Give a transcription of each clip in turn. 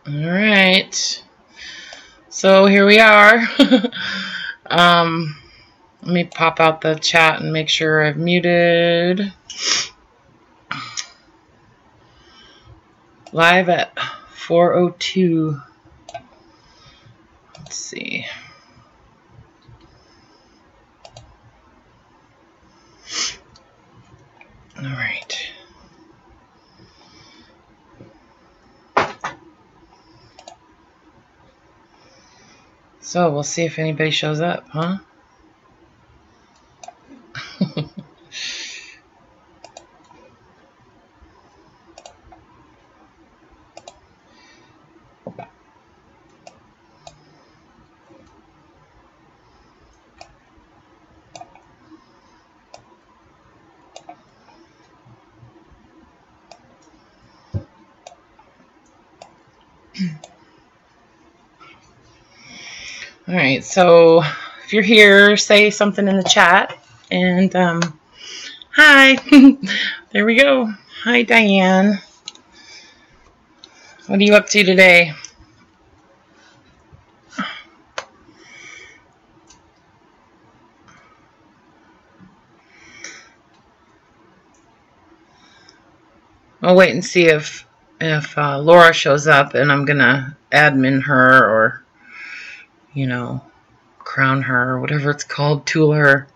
All right. So here we are. Let me pop out the chat and make sure I've muted. Live at 4:02. Let's see. All right. So we'll see if anybody shows up, huh? All right, so if you're here, say something in the chat. And hi, there we go. Hi, Diane. What are you up to today? I'll wait and see if Laura shows up, and I'm gonna admin her or, you know, crown her or whatever it's called, tool her.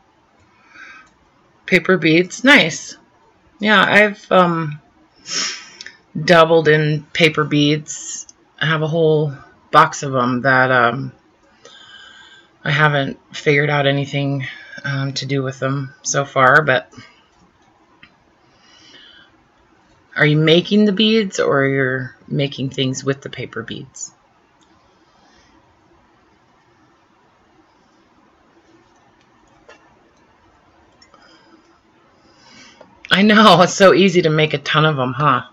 Paper beads, nice. Yeah, I've dabbled in paper beads. I have a whole box of them that I haven't figured out anything to do with them so far, but are you making the beads or you're making things with the paper beads? I know, it's so easy to make a ton of them, huh?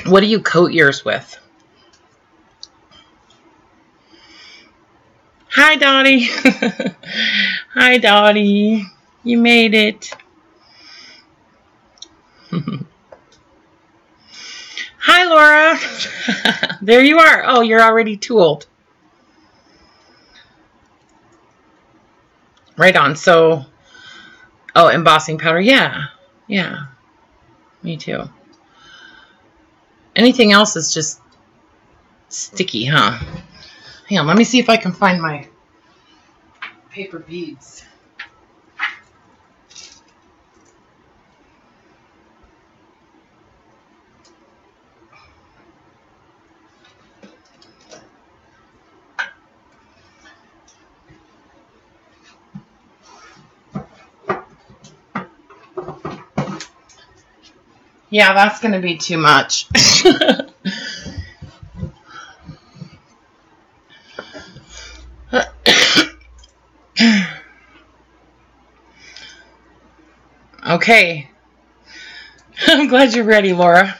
What do you coat yours with? Hi, Dottie. Hi, Dottie. You made it. Hi, Laura. There you are. Oh, you're already tooled. Right on. So, oh, embossing powder. Yeah. Yeah. Me too. Anything else is just sticky, huh? Hang on. Let me see if I can find my paper beads. Yeah, that's going to be too much. Okay. I'm glad you're ready, Laura.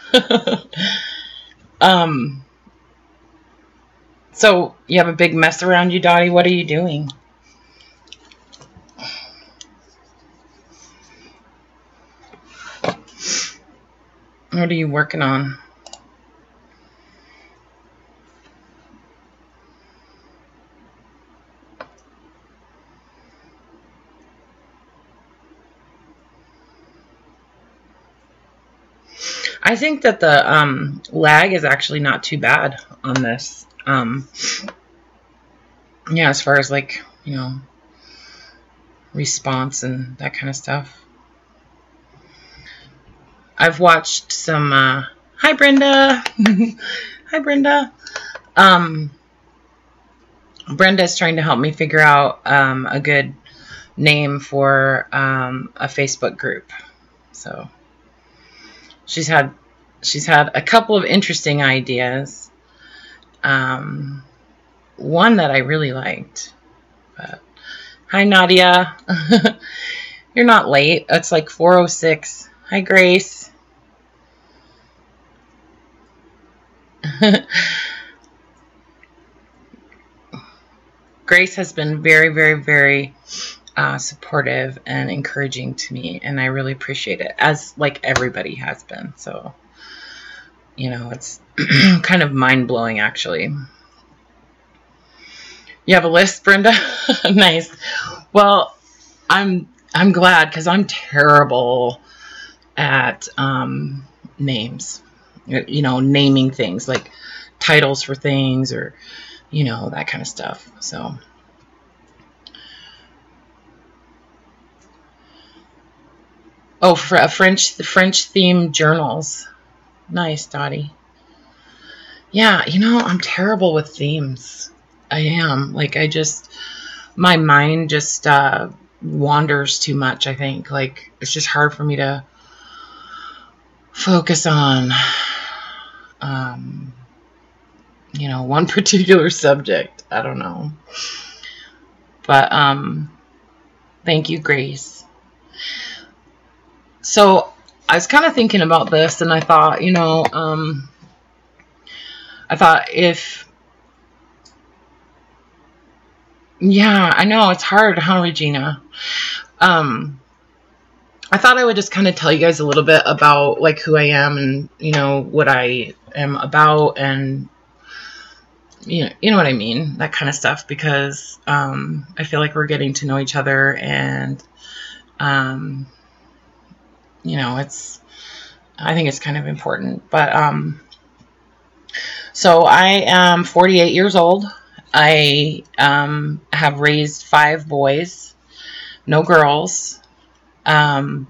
So you have a big mess around you, Dottie. What are you doing? What are you working on? I think that the lag is actually not too bad on this. Yeah, as far as like, you know, response and that kind of stuff. I've watched some, hi Brenda. Hi Brenda. Brenda's trying to help me figure out a good name for a Facebook group. So she's had a couple of interesting ideas. One that I really liked. But, hi Nadia. You're not late. It's like 4:06. Hi Grace. Grace has been very, very, very supportive and encouraging to me, and I really appreciate it, as like everybody has been. So it's kind of mind-blowing, actually. You have a list, Brenda? Nice. Well, I'm glad, because I'm terrible at names. Naming things, like titles for things, or that kind of stuff. So, for the French themed journals. Nice, Dottie. Yeah, I'm terrible with themes. I am. Like, my mind just wanders too much, I think. Like, it's just hard for me to focus on, one particular subject. I don't know. But, thank you, Grace. So, I was kind of thinking about this, and I thought, yeah, I know, it's hard, huh, Regina? I thought I would just kind of tell you guys a little bit about, like, who I am, and, what I am about, and, you know what I mean, that kind of stuff, because I feel like we're getting to know each other, and, I think it's kind of important. But, so I am 48 years old. I have raised 5 boys, no girls. And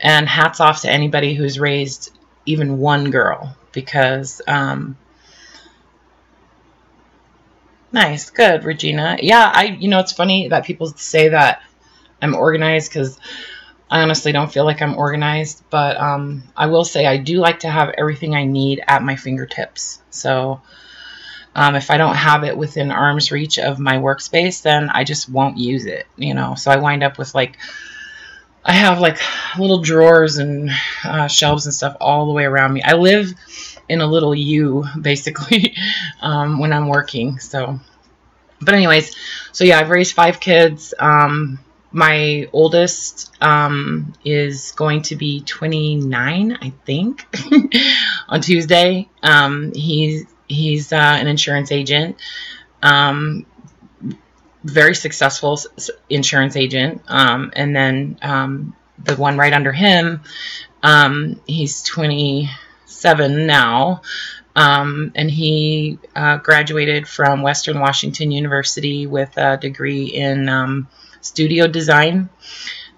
hats off to anybody who's raised even one girl, because nice, good, Regina. Yeah, it's funny that people say that I'm organized, because I honestly don't feel like I'm organized, but I will say I do like to have everything I need at my fingertips. So if I don't have it within arm's reach of my workspace, then I just won't use it, So I wind up with, like, I have, like, little drawers and shelves and stuff all the way around me. I live in a little U, basically, when I'm working. So, but anyways, so yeah, I've raised 5 kids. My oldest is going to be 29, I think, on Tuesday. He's an insurance agent. Very successful insurance agent. And then the one right under him, he's 27 now. And he graduated from Western Washington University with a degree in studio design.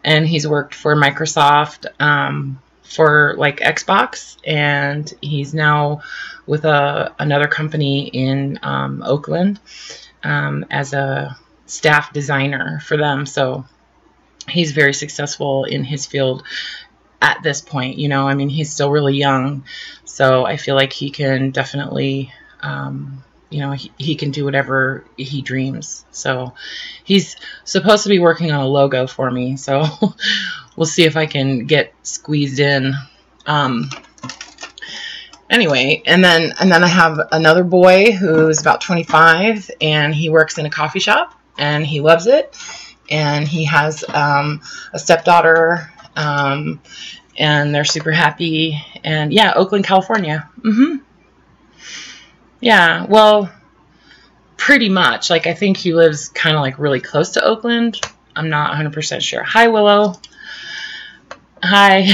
And he's worked for Microsoft for, like, Xbox. And he's now with another company in Oakland as a staff designer for them. So he's very successful in his field at this point. He's still really young, so I feel like he can definitely he can do whatever he dreams. So he's supposed to be working on a logo for me, so we'll see if I can get squeezed in. Anyway, and then I have another boy who's about 25, and he works in a coffee shop, and he loves it. And he has a stepdaughter, and they're super happy. And yeah, Oakland, California. Yeah, well, pretty much. Like, I think he lives kind of, like, really close to Oakland. I'm not 100% sure. Hi, Willow. Hi.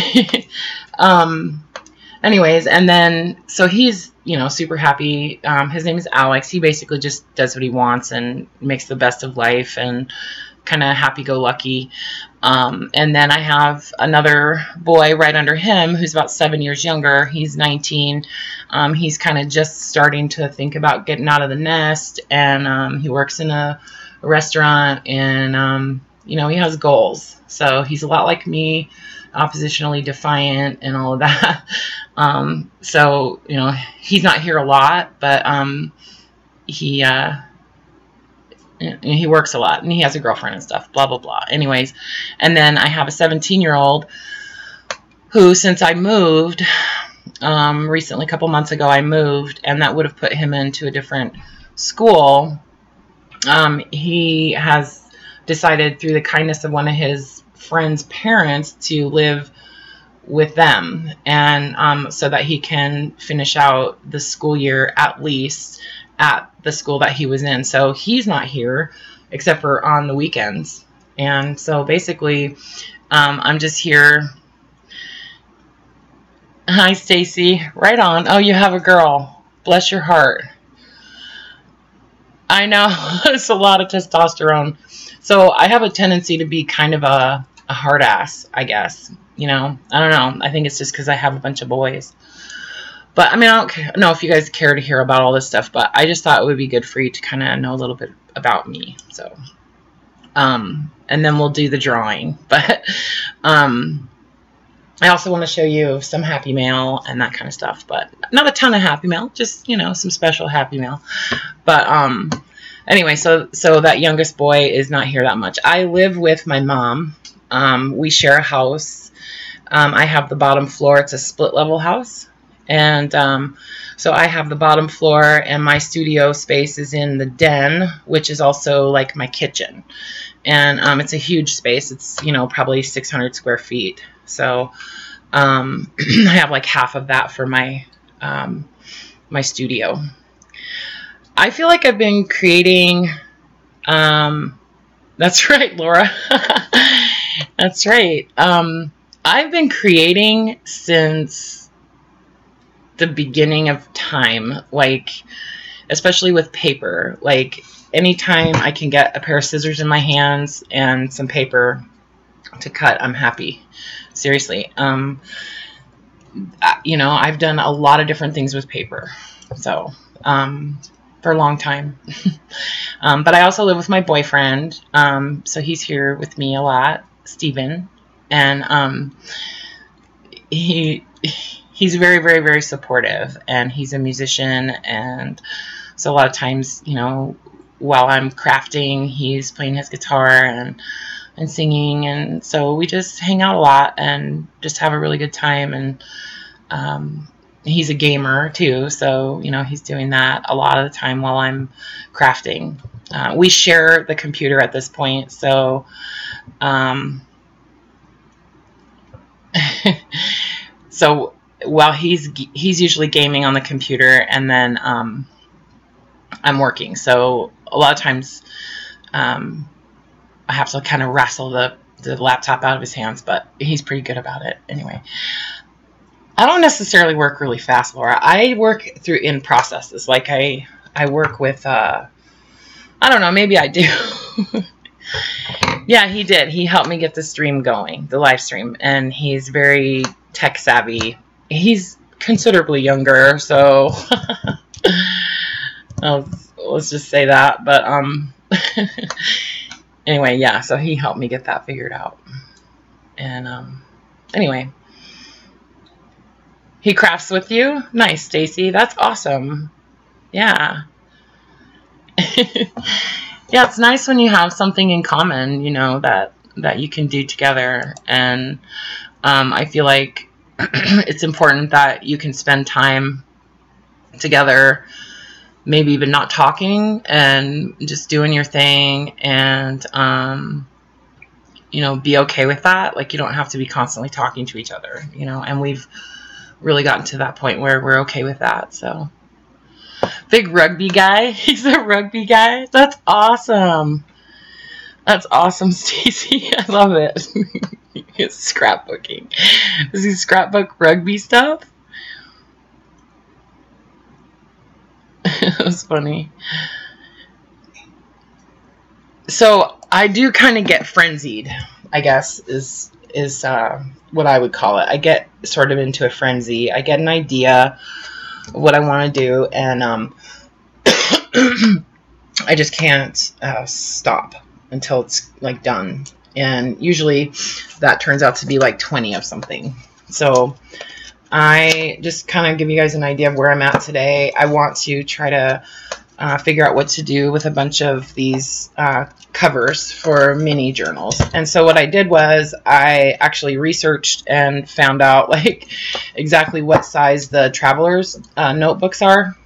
Anyways, and then, so he's, super happy. His name is Alex. He basically just does what he wants and makes the best of life, and kind of happy-go-lucky. And then I have another boy right under him who's about 7 years younger. He's 19. He's kind of just starting to think about getting out of the nest, and he works in a restaurant, and, he has goals. So he's a lot like me, oppositionally defiant and all of that. So, he's not here a lot, but he works a lot, and he has a girlfriend and stuff, blah, blah, blah. Anyways, and then I have a 17-year-old who, since I moved, recently, a couple months ago, I moved, and that would have put him into a different school. He has decided, through the kindness of one of his friend's parents, to live with them, and so that he can finish out the school year at least at the school that he was in. So he's not here except for on the weekends. And so basically, I'm just here. Hi, Stacy. Right on. Oh, you have a girl. Bless your heart. I know. It's a lot of testosterone. So I have a tendency to be kind of a hard ass, I guess. You know, I don't know. I think it's just because I have a bunch of boys. But I mean, I don't know if you guys care to hear about all this stuff, but I just thought it would be good for you to kind of know a little bit about me. So, and then we'll do the drawing. But I also want to show you some happy mail and that kind of stuff, but not a ton of happy mail, just, you know, some special happy mail. But anyway, so that youngest boy is not here that much. I live with my mom. We share a house. I have the bottom floor. It's a split level house. And so I have the bottom floor, and my studio space is in the den, which is also like my kitchen. And it's a huge space. It's, you know, probably 600 square feet. So I have like half of that for my my studio. I feel like I've been creating. That's right, Laura. That's right. I've been creating since the beginning of time, like especially with paper. Like anytime I can get a pair of scissors in my hands and some paper to cut, I'm happy. Seriously. You know, I've done a lot of different things with paper. So, for a long time. But I also live with my boyfriend. So he's here with me a lot, Steven. And he's very, very, very supportive. And he's a musician. And so a lot of times, you know, while I'm crafting, he's playing his guitar and singing. And so we just hang out a lot and just have a really good time. And he's a gamer too, so you know he's doing that a lot of the time while I'm crafting. We share the computer at this point, so so while he's usually gaming on the computer, and then I'm working. So a lot of times I have to kind of wrestle the laptop out of his hands, but he's pretty good about it anyway. I don't necessarily work really fast, Laura. I work in processes. Like I work with, I don't know, maybe I do. Yeah, he did. He helped me get the stream going, the live stream, and he's very tech savvy. He's considerably younger, so let's just say that. But anyway, yeah, so he helped me get that figured out. And anyway, he crafts with you? Nice, Stacy. That's awesome. Yeah. Yeah, it's nice when you have something in common, you know, that you can do together. And I feel like it's important that you can spend time together, maybe even not talking and just doing your thing, and you know, be okay with that. Like, you don't have to be constantly talking to each other, you know, and we've really gotten to that point where we're okay with that. So big rugby guy. He's a rugby guy. That's awesome. That's awesome, Stacy. I love it. It's scrapbooking. Does he scrapbook rugby stuff? That's funny. So I do kind of get frenzied, I guess, is what I would call it. I get sort of into a frenzy. I get an idea of what I want to do, and I just can't stop until it's like done. And usually that turns out to be like 20 of something. So I just kind of give you guys an idea of where I'm at today. I want to try to figure out what to do with a bunch of these covers for mini journals. And so what I did was I actually researched and found out like exactly what size the travelers notebooks are.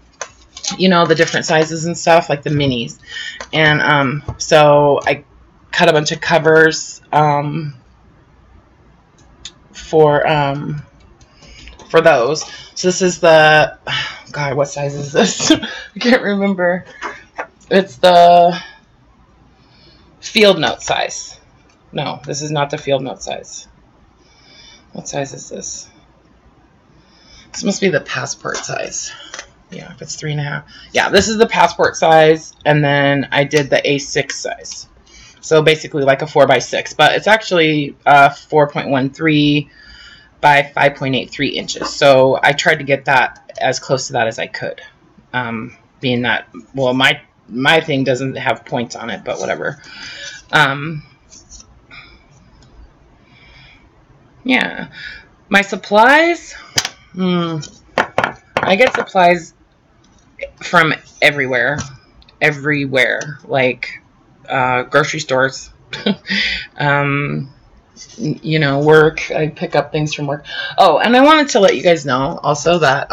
You know, the different sizes and stuff, like the minis. And so I cut a bunch of covers for those. So this is the, God, what size is this? I can't remember. It's the field note size. No, this is not the field note size. What size is this? This must be the passport size. Yeah, if it's 3.5. Yeah, this is the passport size, and then I did the A6 size. So basically like a 4x6, but it's actually 4.13 by 5.83 inches. So I tried to get that as close to that as I could. Being that, well, my thing doesn't have points on it, but whatever. Yeah. My supplies, I get supplies from everywhere, like grocery stores, you know, work. I pick up things from work. Oh, and I wanted to let you guys know also that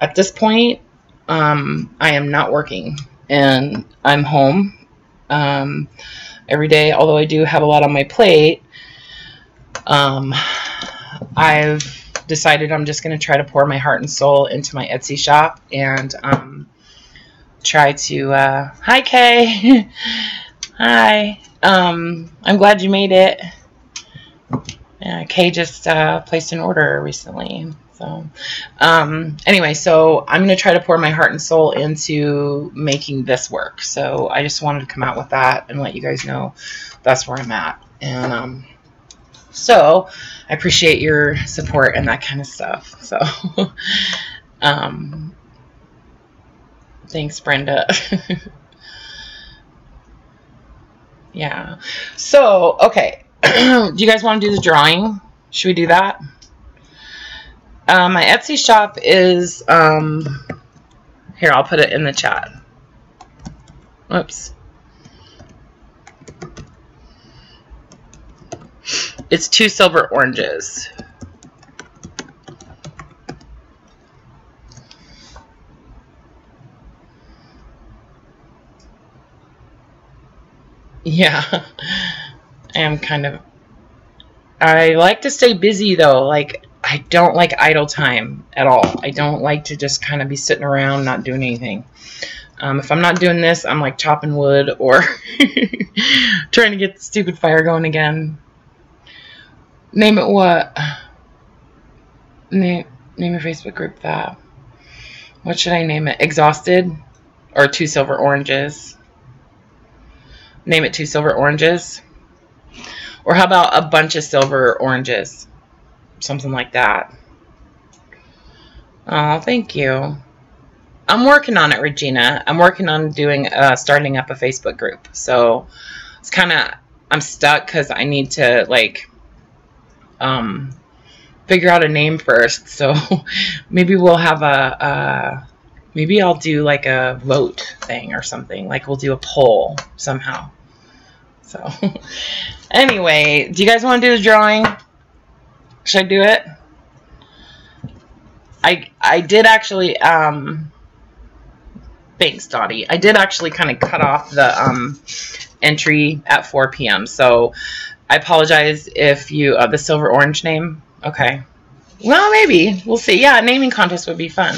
at this point, I am not working and I'm home every day, although I do have a lot on my plate. I've decided I'm just going to try to pour my heart and soul into my Etsy shop and try to hi Kay. Hi. I'm glad you made it. Kay just placed an order recently. So anyway, so I'm going to try to pour my heart and soul into making this work. So I just wanted to come out with that and let you guys know that's where I'm at. And so I appreciate your support and that kind of stuff. So thanks, Brenda. Yeah. So, okay. Do you guys want to do the drawing? Should we do that? My Etsy shop is, here, I'll put it in the chat. Whoops. It's 2 silver oranges. Yeah. I like to stay busy though. Like, I don't like idle time at all. I don't like to just kind of be sitting around not doing anything. If I'm not doing this, I'm like chopping wood or trying to get the stupid fire going again. Name it what? Name your Facebook group that. What should I name it? Exhausted? Or 2 silver oranges? Name it 2 silver oranges? Or how about a bunch of silver oranges? Something like that. Oh, thank you. I'm working on it, Regina. I'm working on doing starting up a Facebook group. So it's kind of, I'm stuck because I need to like figure out a name first. So maybe we'll have maybe I'll do like a vote thing or something. Like we'll do a poll somehow. So anyway, do you guys want to do the drawing? Should I do it? I did actually thanks, Dottie. I did actually kind of cut off the entry at 4 p.m. So I apologize if you the silver orange name. Okay. Well, maybe we'll see. Yeah, a naming contest would be fun.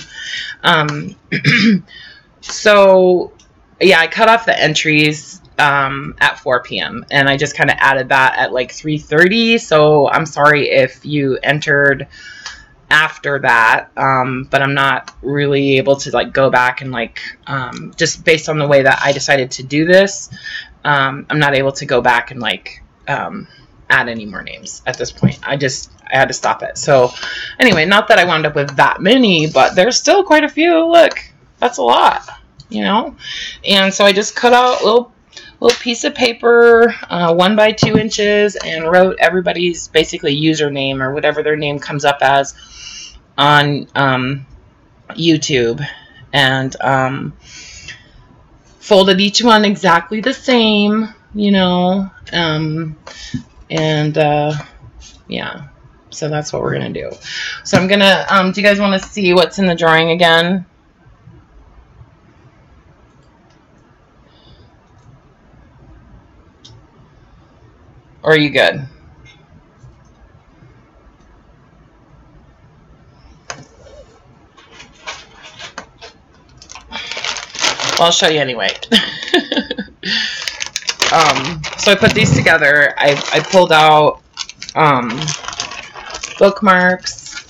So yeah, I cut off the entries at 4 p.m. and I just kind of added that at like 3:30. So I'm sorry if you entered after that, but I'm not really able to like go back and like just based on the way that I decided to do this, I'm not able to go back and like add any more names at this point. I had to stop it. So anyway, not that I wound up with that many, but there's still quite a few. Look, that's a lot, you know. And so I just cut out a little piece of paper, 1 by 2 inches, and wrote everybody's basically username or whatever their name comes up as on YouTube, and folded each one exactly the same, you know, and yeah, so that's what we're gonna do. So I'm gonna do you guys want to see what's in the drawing again? Or are you good? Well, I'll show you anyway. So I put these together. I pulled out bookmarks.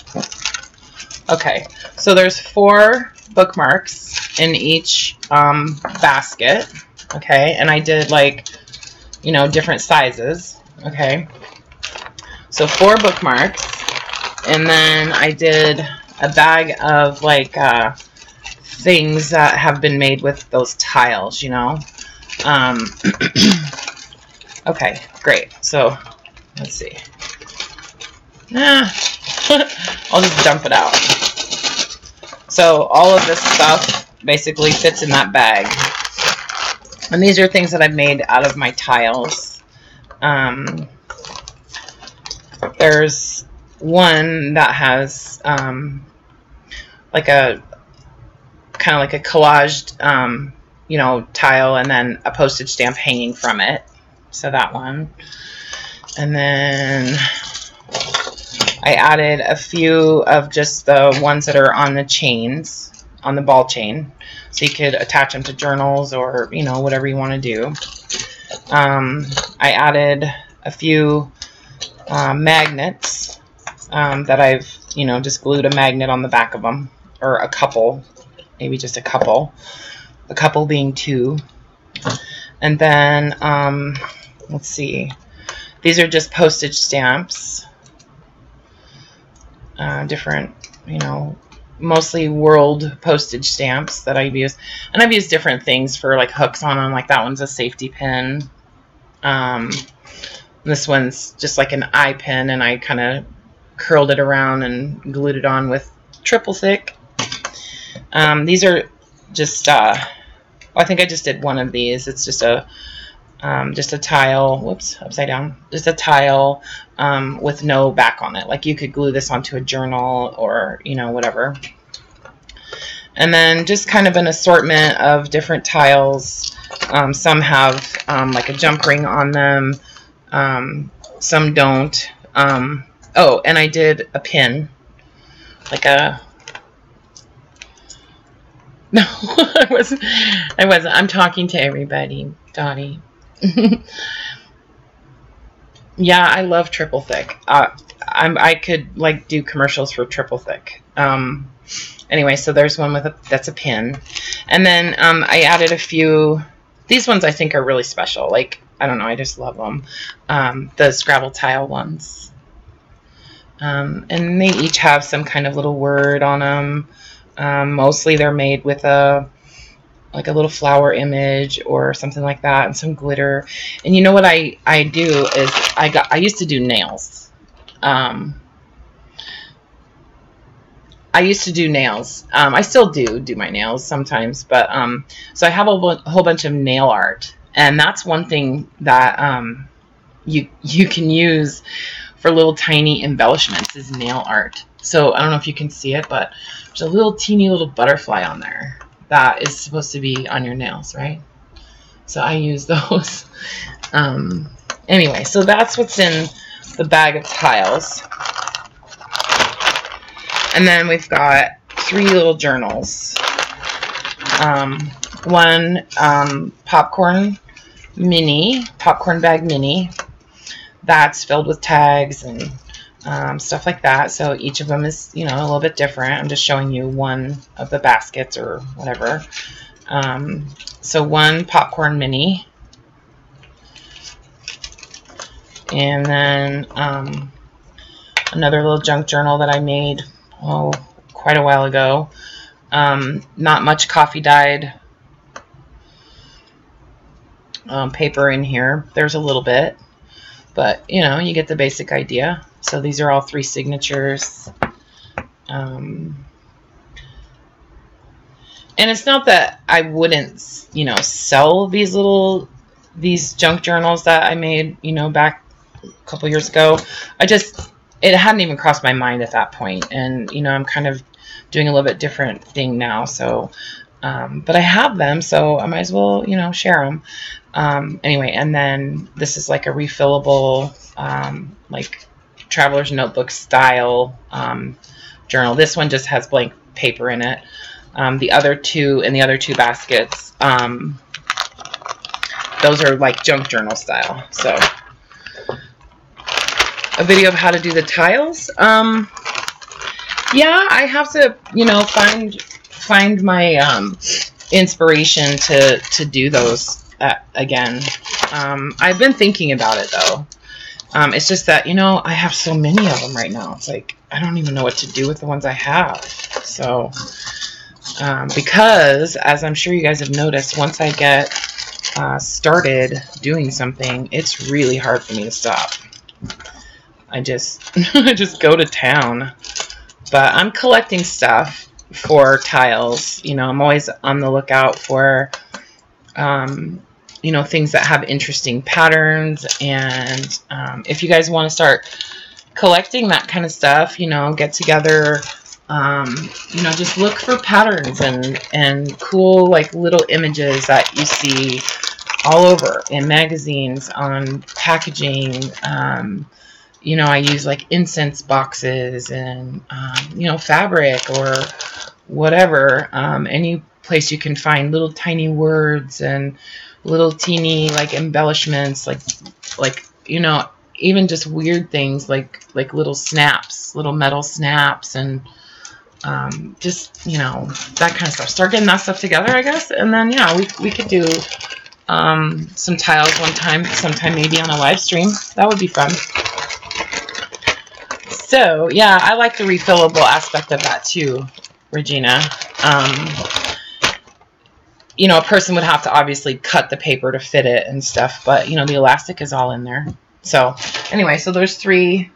Okay, so there's 4 bookmarks in each basket. Okay, and I did like, you know, different sizes. Okay, so 4 bookmarks, and then I did a bag of like things that have been made with those tiles, you know. Okay, great. So let's see. I'll just dump it out. So all of this stuff basically fits in that bag. And these are things that I've made out of my tiles. There's one that has like a kind of like a collaged you know, tile, and then a postage stamp hanging from it. So that one. And then I added a few of just the ones that are on the chains, on the ball chain, so you could attach them to journals or, you know, whatever you want to do. I added a few magnets that I've, you know, just glued a magnet on the back of them, or a couple, maybe just a couple being 2. And then let's see, these are just postage stamps, different, you know, mostly world postage stamps that I've used. And I've used different things for like hooks on them, like that one's a safety pin. This one's just like an eye pin, and I kind of curled it around and glued it on with triple thick. These are just I think I just did one of these. It's just a tile, whoops, upside down, just a tile with no back on it. Like you could glue this onto a journal or, you know, whatever. And then just kind of an assortment of different tiles. Some have like a jump ring on them, some don't. Oh, and I did a pin, like a, no, I wasn't. I'm talking to everybody, Dottie. Yeah, I love triple thick. I could like do commercials for triple thick. Anyway, so there's one with that's a pin, and then I added a few. These ones I think are really special. Like, I don't know, I just love them. The Scrabble tile ones, and they each have some kind of little word on them. Mostly they're made with like a little flower image or something like that, and some glitter. And you know what I do is I used to do nails. I used to do nails. I still do my nails sometimes, but so I have a whole bunch of nail art, and that's one thing that you can use for little tiny embellishments is nail art. So I don't know if you can see it, but there's a little teeny little butterfly on there that is supposed to be on your nails, right? So I use those. Anyway, so that's what's in the bag of tiles. And then we've got 3 little journals. One popcorn bag mini, that's filled with tags and stuff like that. So each of them is, you know, a little bit different. I'm just showing you one of the baskets or whatever. So one popcorn mini, and then another little junk journal that I made quite a while ago. Not much coffee dyed paper in here. There's a little bit, but you know, you get the basic idea. So these are all 3 signatures. And it's not that I wouldn't, you know, sell these junk journals that I made, you know, back a couple years ago. It hadn't even crossed my mind at that point. And, you know, I'm kind of doing a little bit different thing now. So, but I have them, so I might as well, you know, share them. Anyway, and then this is like a refillable, like traveler's notebook style journal. This one just has blank paper in it. The other two in the other two baskets, those are like junk journal style. So a video of how to do the tiles. Yeah, I have to, you know, find my inspiration to do those again. I've been thinking about it though. It's just that, you know, I have so many of them right now. It's like I don't even know what to do with the ones I have. So because, as I'm sure you guys have noticed, once I get started doing something, it's really hard for me to stop. I just I just go to town. But I'm collecting stuff for tiles. You know, I'm always on the lookout for, you know, things that have interesting patterns. And if you guys want to start collecting that kind of stuff, you know, get together, you know, just look for patterns and cool, like, little images that you see all over in magazines, on packaging. You know, I use like incense boxes and, you know, fabric or whatever. Any place you can find little tiny words and little teeny like embellishments, like, you know, even just weird things like little snaps, little metal snaps, and just, you know, that kind of stuff. Start getting that stuff together, I guess. And then, yeah, we could do some tiles sometime maybe on a live stream. That would be fun. So, yeah, I like the refillable aspect of that too, Regina. You know, a person would have to obviously cut the paper to fit it and stuff, but, you know, the elastic is all in there. So, anyway, so there's three,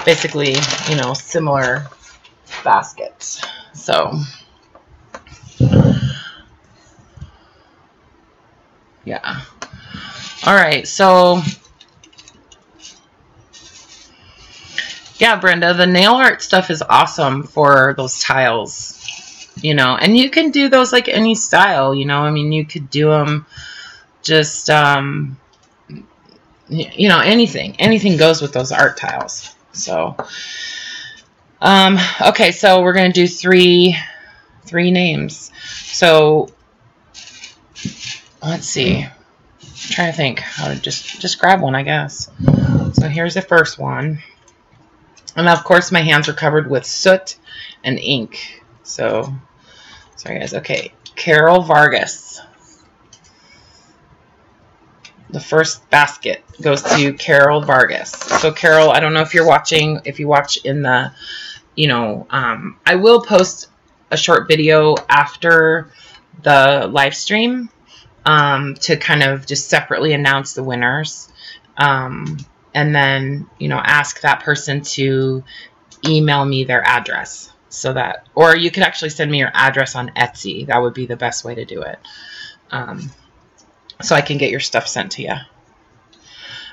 basically, you know, similar baskets. So, yeah. All right, so... yeah, Brenda, the nail art stuff is awesome for those tiles, you know, and you can do those like any style, you know. I mean, you could do them just, you know, anything goes with those art tiles. So, okay, so we're going to do three names. So, let's see. I'm trying to think how to just grab one, I guess. So here's the first one. And of course, my hands are covered with soot and ink. So, sorry guys. Okay, Carol Vargas. The first basket goes to Carol Vargas. So, Carol, I don't know if you're watching. If you watch in the, you know, I will post a short video after the live stream to kind of just separately announce the winners. And then, you know, ask that person to email me their address, so that, or you could actually send me your address on Etsy. That would be the best way to do it. So I can get your stuff sent to you.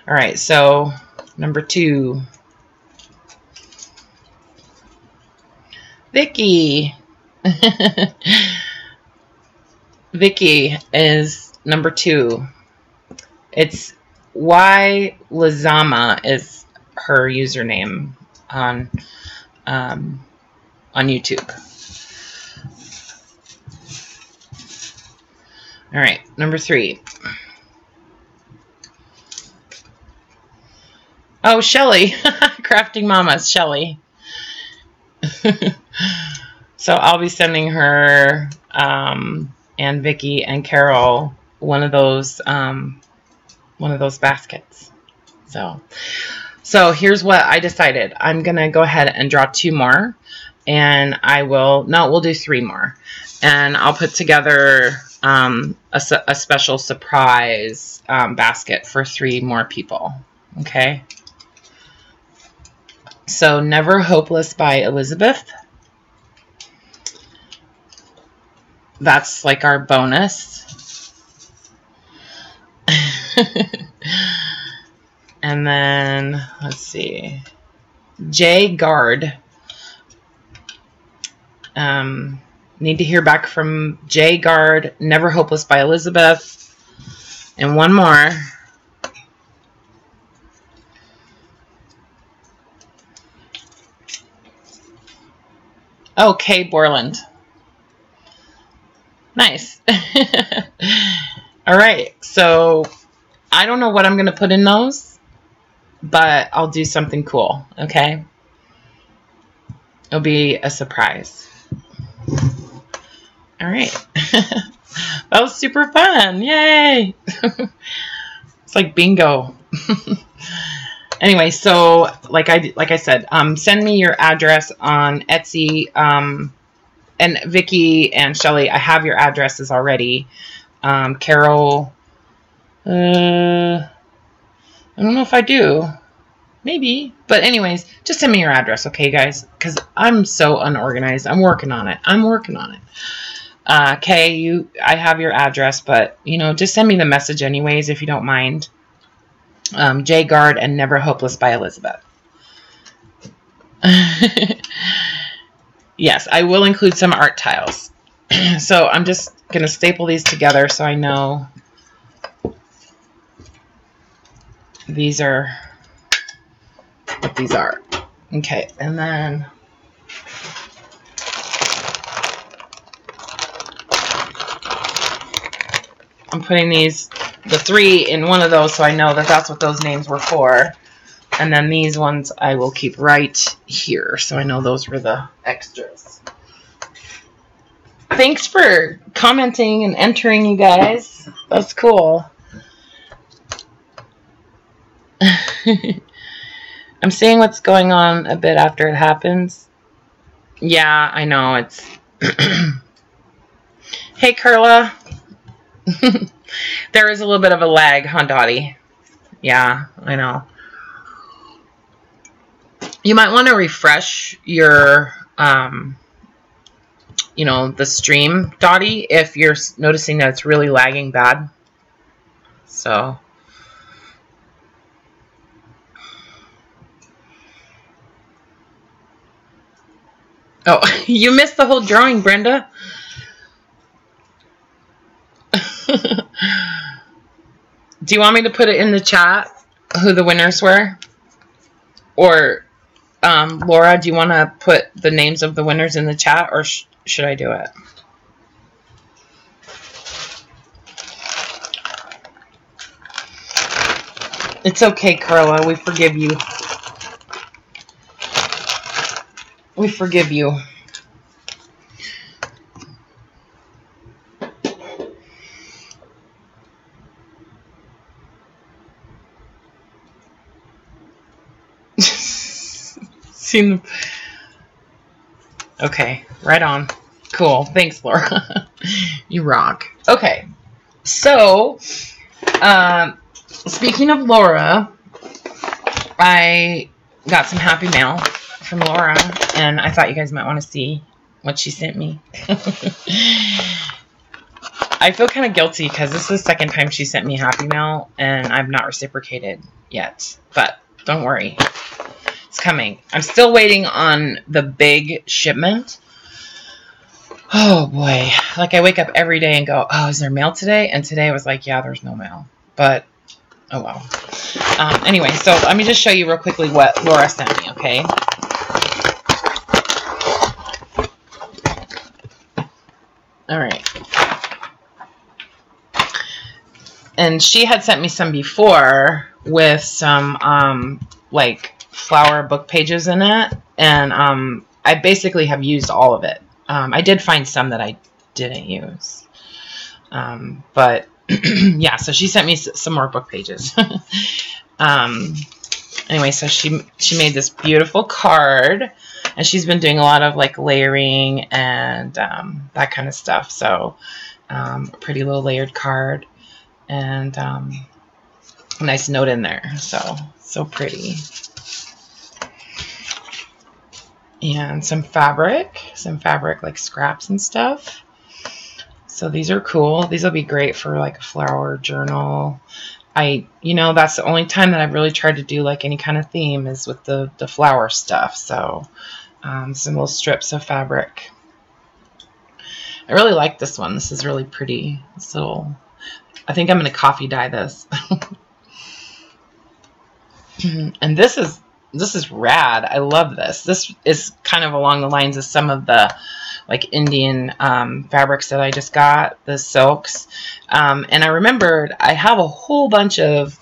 All right, so number 2, Vicky. Vicky is number 2. It's Y Lazama is her username on YouTube. All right, number 3. Oh, Shelly. Crafting Mamas, Shelly. So I'll be sending her and Vicky and Carol one of those baskets. So here's what I decided. I'm gonna go ahead and draw 2 more, and we'll do 3 more, and I'll put together a special surprise basket for 3 more people. Okay. So, Never Hopeless by Elizabeth. That's like our bonus. And then, let's see. J Guard. Need to hear back from J Guard. Never Hopeless by Elizabeth. And one more. Oh, Kay Borland. Nice. All right. So I don't know what I'm going to put in those, but I'll do something cool. Okay. It'll be a surprise. All right. That was super fun. Yay. It's like bingo. Anyway, so like I said, send me your address on Etsy. And Vicky and Shelly, I have your addresses already. Carol, I don't know if I do. Maybe. But anyways, just send me your address, okay, guys? Because I'm so unorganized. I'm working on it. Kay, I have your address, but, just send me the message anyways, if you don't mind. J Guard and Never Hopeless by Elizabeth. Yes, I will include some art tiles. So I'm just going to staple these together so I know these are what these are. Okay, and then I'm putting the 3 in one of those so I know that that's what those names were for. And then these ones I will keep right here so I know those were the extras. Thanks for commenting and entering, you guys. That's cool. I'm seeing what's going on a bit after it happens. Yeah, I know. It's... Hey, Carla. There is a little bit of a lag, huh, Dottie? Yeah, I know. You might want to refresh your, the stream, Dottie, if you're noticing that it's really lagging bad. So... Oh, you missed the whole drawing, Brenda. Do you want me to put it in the chat who the winners were? Or, Laura, do you want to put the names of the winners in the chat, or should I do it? It's okay, Carla. We forgive you. We forgive you. Seen. Okay, right on. Cool. Thanks, Laura. You rock. Okay. So, speaking of Laura, I got some happy mail from Laura, and I thought you guys might want to see what she sent me. I feel kind of guilty because this is the second time she sent me happy mail, and I've not reciprocated yet. But don't worry. It's coming. I'm still waiting on the big shipment. Oh, boy. Like, I wake up every day and go, oh, is there mail today? And today I was like, yeah, there's no mail. But, oh, well. Anyway, so let me just show you real quickly what Laura sent me, okay? All right. And she had sent me some before with some, like, flower book pages in it. And I basically have used all of it. I did find some that I didn't use. But, yeah, so she sent me some more book pages. Anyway, so she made this beautiful card. And she's been doing a lot of, like, layering and that kind of stuff. So, a pretty little layered card. And a nice note in there. So pretty. And some fabric like scraps and stuff. So these are cool. These will be great for like a flower journal. That's the only time that I've really tried to do like any kind of theme is with the flower stuff. So some little strips of fabric. I really like this one. This is really pretty. This little, I think I'm going to coffee dye this. And this is rad. I love this. This is kind of along the lines of some of the like Indian fabrics that I just got, the silks. And I remembered I have a whole bunch of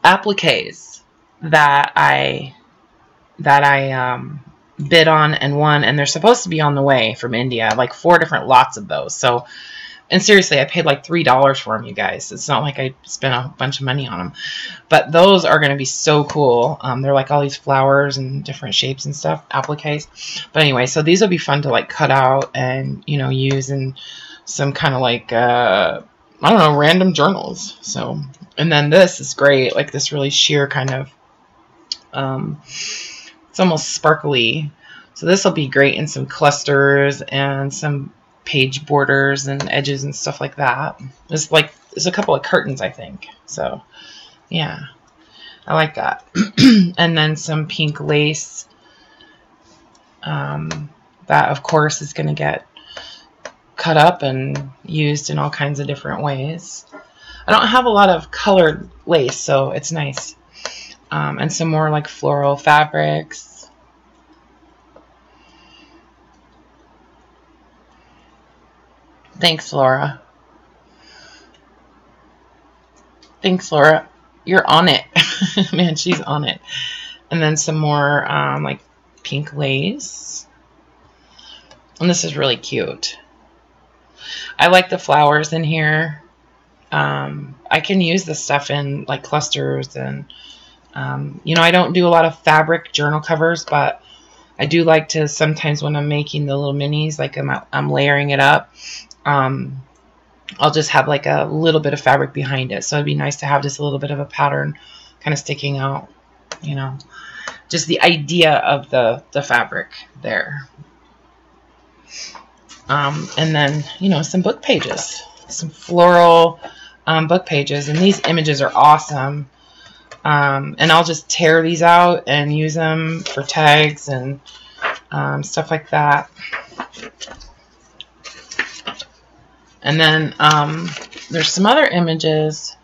appliques that I bid on and won, and they're supposed to be on the way from India, like 4 different lots of those. So, and seriously, I paid like $3 for them, you guys. It's not like I spent a bunch of money on them, but those are going to be so cool. They're like all these flowers and different shapes and stuff, appliques. But anyway, so these will be fun to like cut out and, you know, use in some kind of like, I don't know, random journals. So, and then this is great, like this really sheer kind of, it's almost sparkly. So this will be great in some clusters and some page borders and edges and stuff like that. There's a couple of curtains, I think. So yeah, I like that. And then some pink lace. That of course is going to get cut up and used in all kinds of different ways. I don't have a lot of colored lace, so it's nice. And some more like floral fabrics. Thanks, Laura. Thanks, Laura. You're on it. Man, she's on it. And then some more like pink lace. And this is really cute. I like the flowers in here. I can use this stuff in like clusters and you know, I don't do a lot of fabric journal covers, but I do like to sometimes when I'm making the little minis, like I'm layering it up, I'll just have like a little bit of fabric behind it. So it'd be nice to have just a little bit of a pattern kind of sticking out, you know, just the idea of the fabric there. And then, you know, some book pages, some floral book pages. And these images are awesome. And I'll just tear these out and use them for tags and stuff like that. And then there's some other images.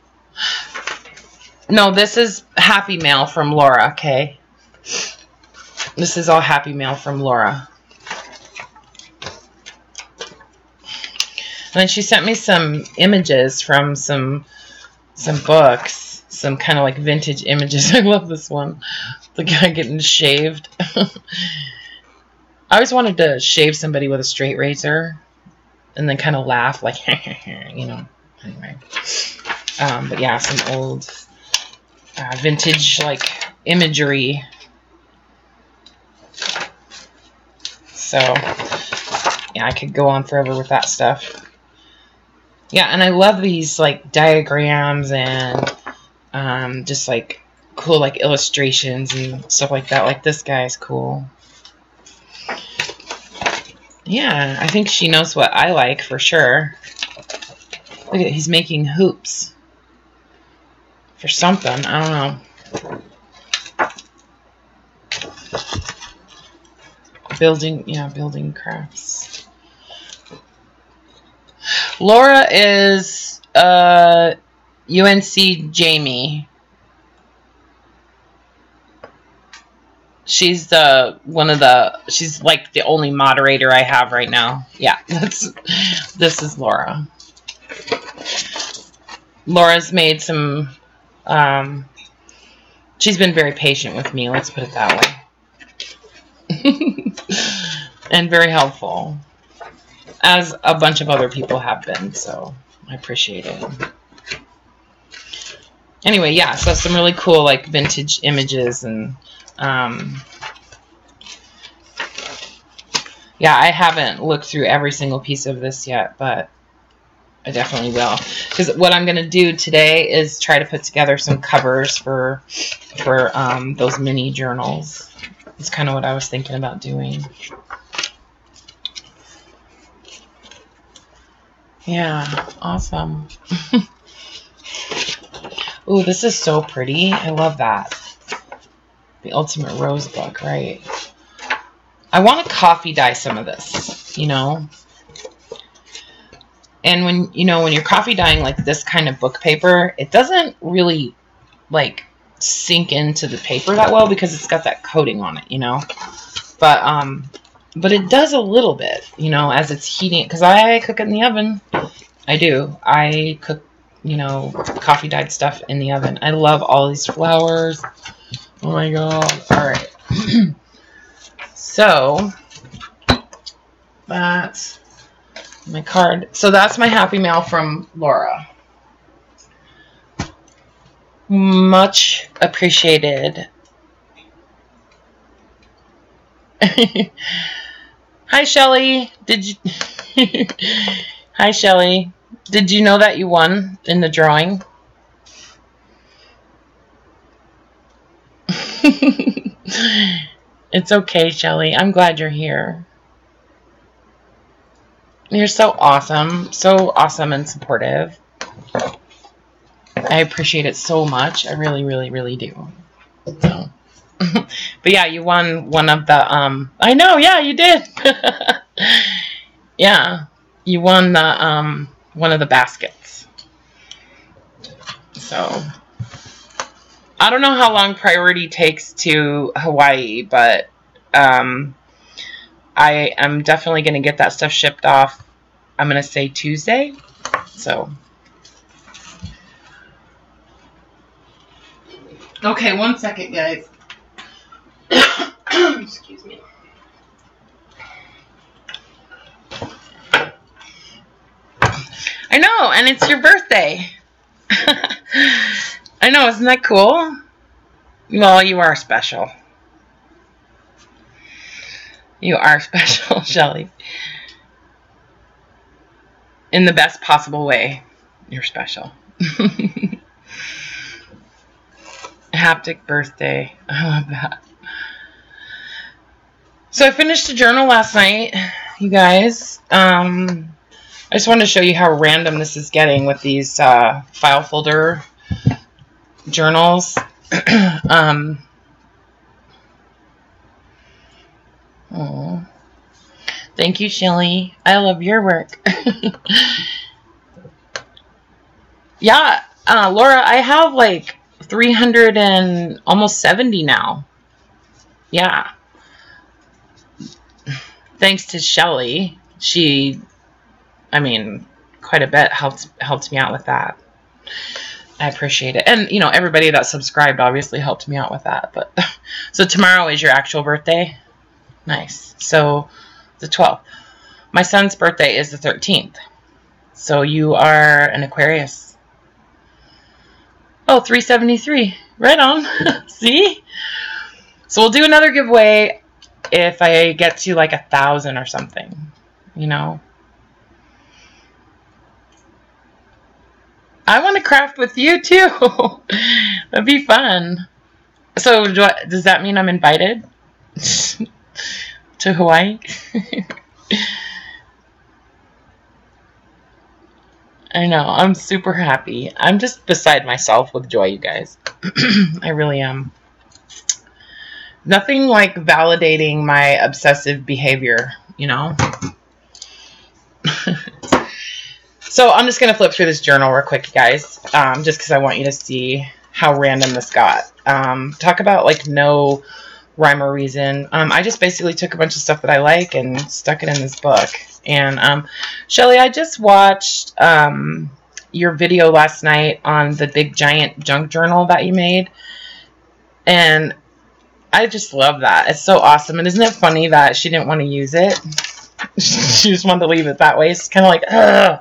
No, this is Happy Mail from Laura, okay? This is all Happy Mail from Laura. And then she sent me some images from some books, some kind of like vintage images. I love this one. The guy getting shaved. I always wanted to shave somebody with a straight razor and then kind of laugh like, you know, anyway. But yeah, some old vintage like imagery. So yeah, I could go on forever with that stuff. Yeah, and I love these like diagrams and just like cool like illustrations and stuff like that. Like this guy's cool. Yeah, I think she knows what I like for sure. Look at, he's making hoops for something. I don't know. Building crafts. Laura is UNC Jamie. She's she's like the only moderator I have right now. Yeah, this is Laura. Laura's made some, she's been very patient with me, let's put it that way. And very helpful, as a bunch of other people have been, so I appreciate it. Anyway, yeah, so some really cool like vintage images and yeah, I haven't looked through every single piece of this yet, but I definitely will. Because what I'm going to do today is try to put together some covers for those mini journals. It's kind of what I was thinking about doing. Yeah, awesome. Ooh, this is so pretty. I love that. The Ultimate Rose book, right? I want to coffee dye some of this, you know. And when you're coffee dyeing like this kind of book paper, it doesn't really like sink into the paper that well because it's got that coating on it, you know. But But it does a little bit, you know, as it's heating, because I cook it in the oven. I do. I cook, you know, coffee dyed stuff in the oven. I love all these flowers. Oh my god. All right. So that's my card. So that's my happy mail from Laura. Much appreciated. Hi, Shelly. Did you? Hi, Shelly. Did you know that you won in the drawing? It's okay, Shelly. I'm glad you're here. You're so awesome and supportive. I appreciate it so much. I really, really, really do. So. But yeah, you won one of the I know, yeah, you did. Yeah. You won the one of the baskets. So I don't know how long priority takes to Hawaii, but I am definitely going to get that stuff shipped off. I'm going to say Tuesday. So okay, 1 second, guys. Excuse me. I know, and it's your birthday. I know, isn't that cool? Well, you are special. You are special, Shelly. In the best possible way. You're special. Haptic birthday. I love that. So I finished a journal last night, you guys. I just wanted to show you how random this is getting with these file folder journals. Oh, thank you, Shelly. I love your work. Yeah, Laura, I have like 300 and almost 70 now. Yeah. Thanks to Shelly. She, I mean, quite a bit helped me out with that. I appreciate it. And, you know, everybody that subscribed obviously helped me out with that. But so tomorrow is your actual birthday? Nice. So the 12th. My son's birthday is the 13th. So you are an Aquarius. Oh, 373. Right on. See? So we'll do another giveaway if I get to like 1,000 or something, you know. I want to craft with you too. That'd be fun. So does that mean I'm invited to Hawaii? I know. I'm super happy. I'm just beside myself with joy, you guys. I really am. Nothing like validating my obsessive behavior, you know? So I'm just going to flip through this journal real quick, guys, just because I want you to see how random this got. Talk about, like, no rhyme or reason. I just basically took a bunch of stuff that I like and stuck it in this book. And, Shelly, I just watched your video last night on the big giant junk journal that you made. And I just love that. It's so awesome. And isn't it funny that she didn't want to use it? She just wanted to leave it that way. It's kind of like, ugh,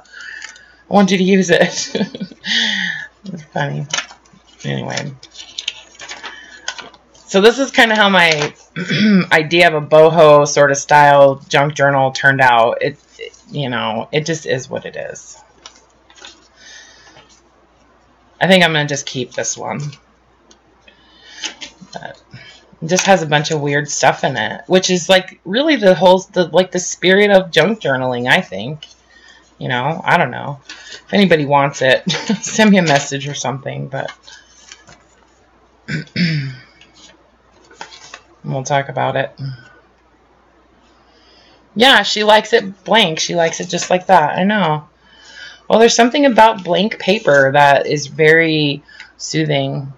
I want you to use it. It's funny. Anyway. So this is kind of how my idea of a boho sort of style junk journal turned out. It, you know, it just is what it is. I think I'm going to just keep this one. But it just has a bunch of weird stuff in it, which is like really the spirit of junk journaling, I think. You know, I don't know. If anybody wants it, send me a message or something, but we'll talk about it. Yeah, she likes it blank. She likes it just like that. I know. Well, there's something about blank paper that is very soothing.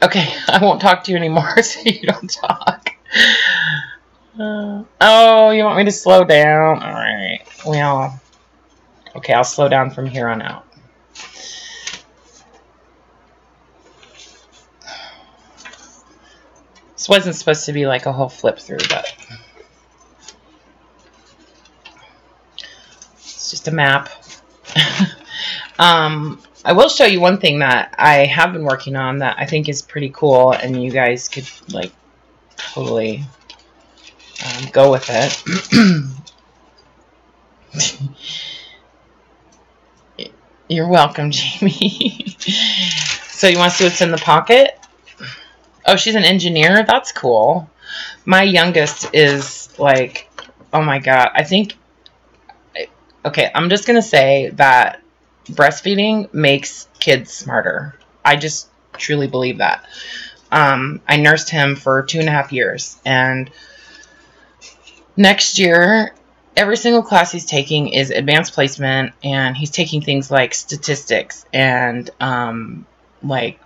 Okay, I won't talk to you anymore so you don't talk. Oh, you want me to slow down? All right. Well, okay, I'll slow down from here on out. This wasn't supposed to be like a whole flip through, but it's just a map. I will show you one thing that I have been working on that I think is pretty cool, and you guys could like totally go with it. You're welcome, Jamie. So you want to see what's in the pocket? Oh, she's an engineer? That's cool. My youngest is like, oh my God. I think, okay, I'm just going to say that breastfeeding makes kids smarter. I just truly believe that. I nursed him for 2.5 years, and next year, every single class he's taking is advanced placement, and he's taking things like statistics and like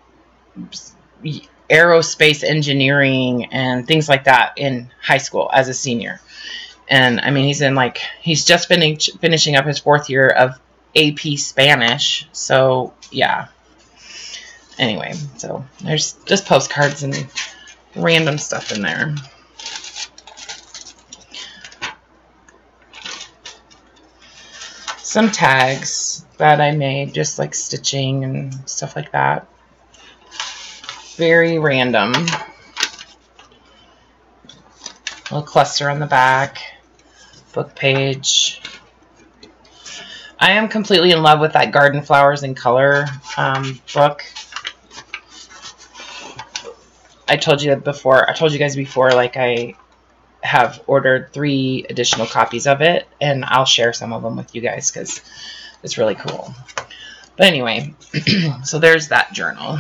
aerospace engineering and things like that in high school as a senior. And I mean, he's just finishing up his 4th year of AP Spanish. So yeah. Anyway, so there's just postcards and random stuff in there. Some tags that I made, just like stitching and stuff like that. Very random. A little cluster on the back. Book page. I am completely in love with that Garden Flowers in Color book. I told you guys before, like I have ordered 3 additional copies of it, and I'll share some of them with you guys because it's really cool. But anyway, so there's that journal.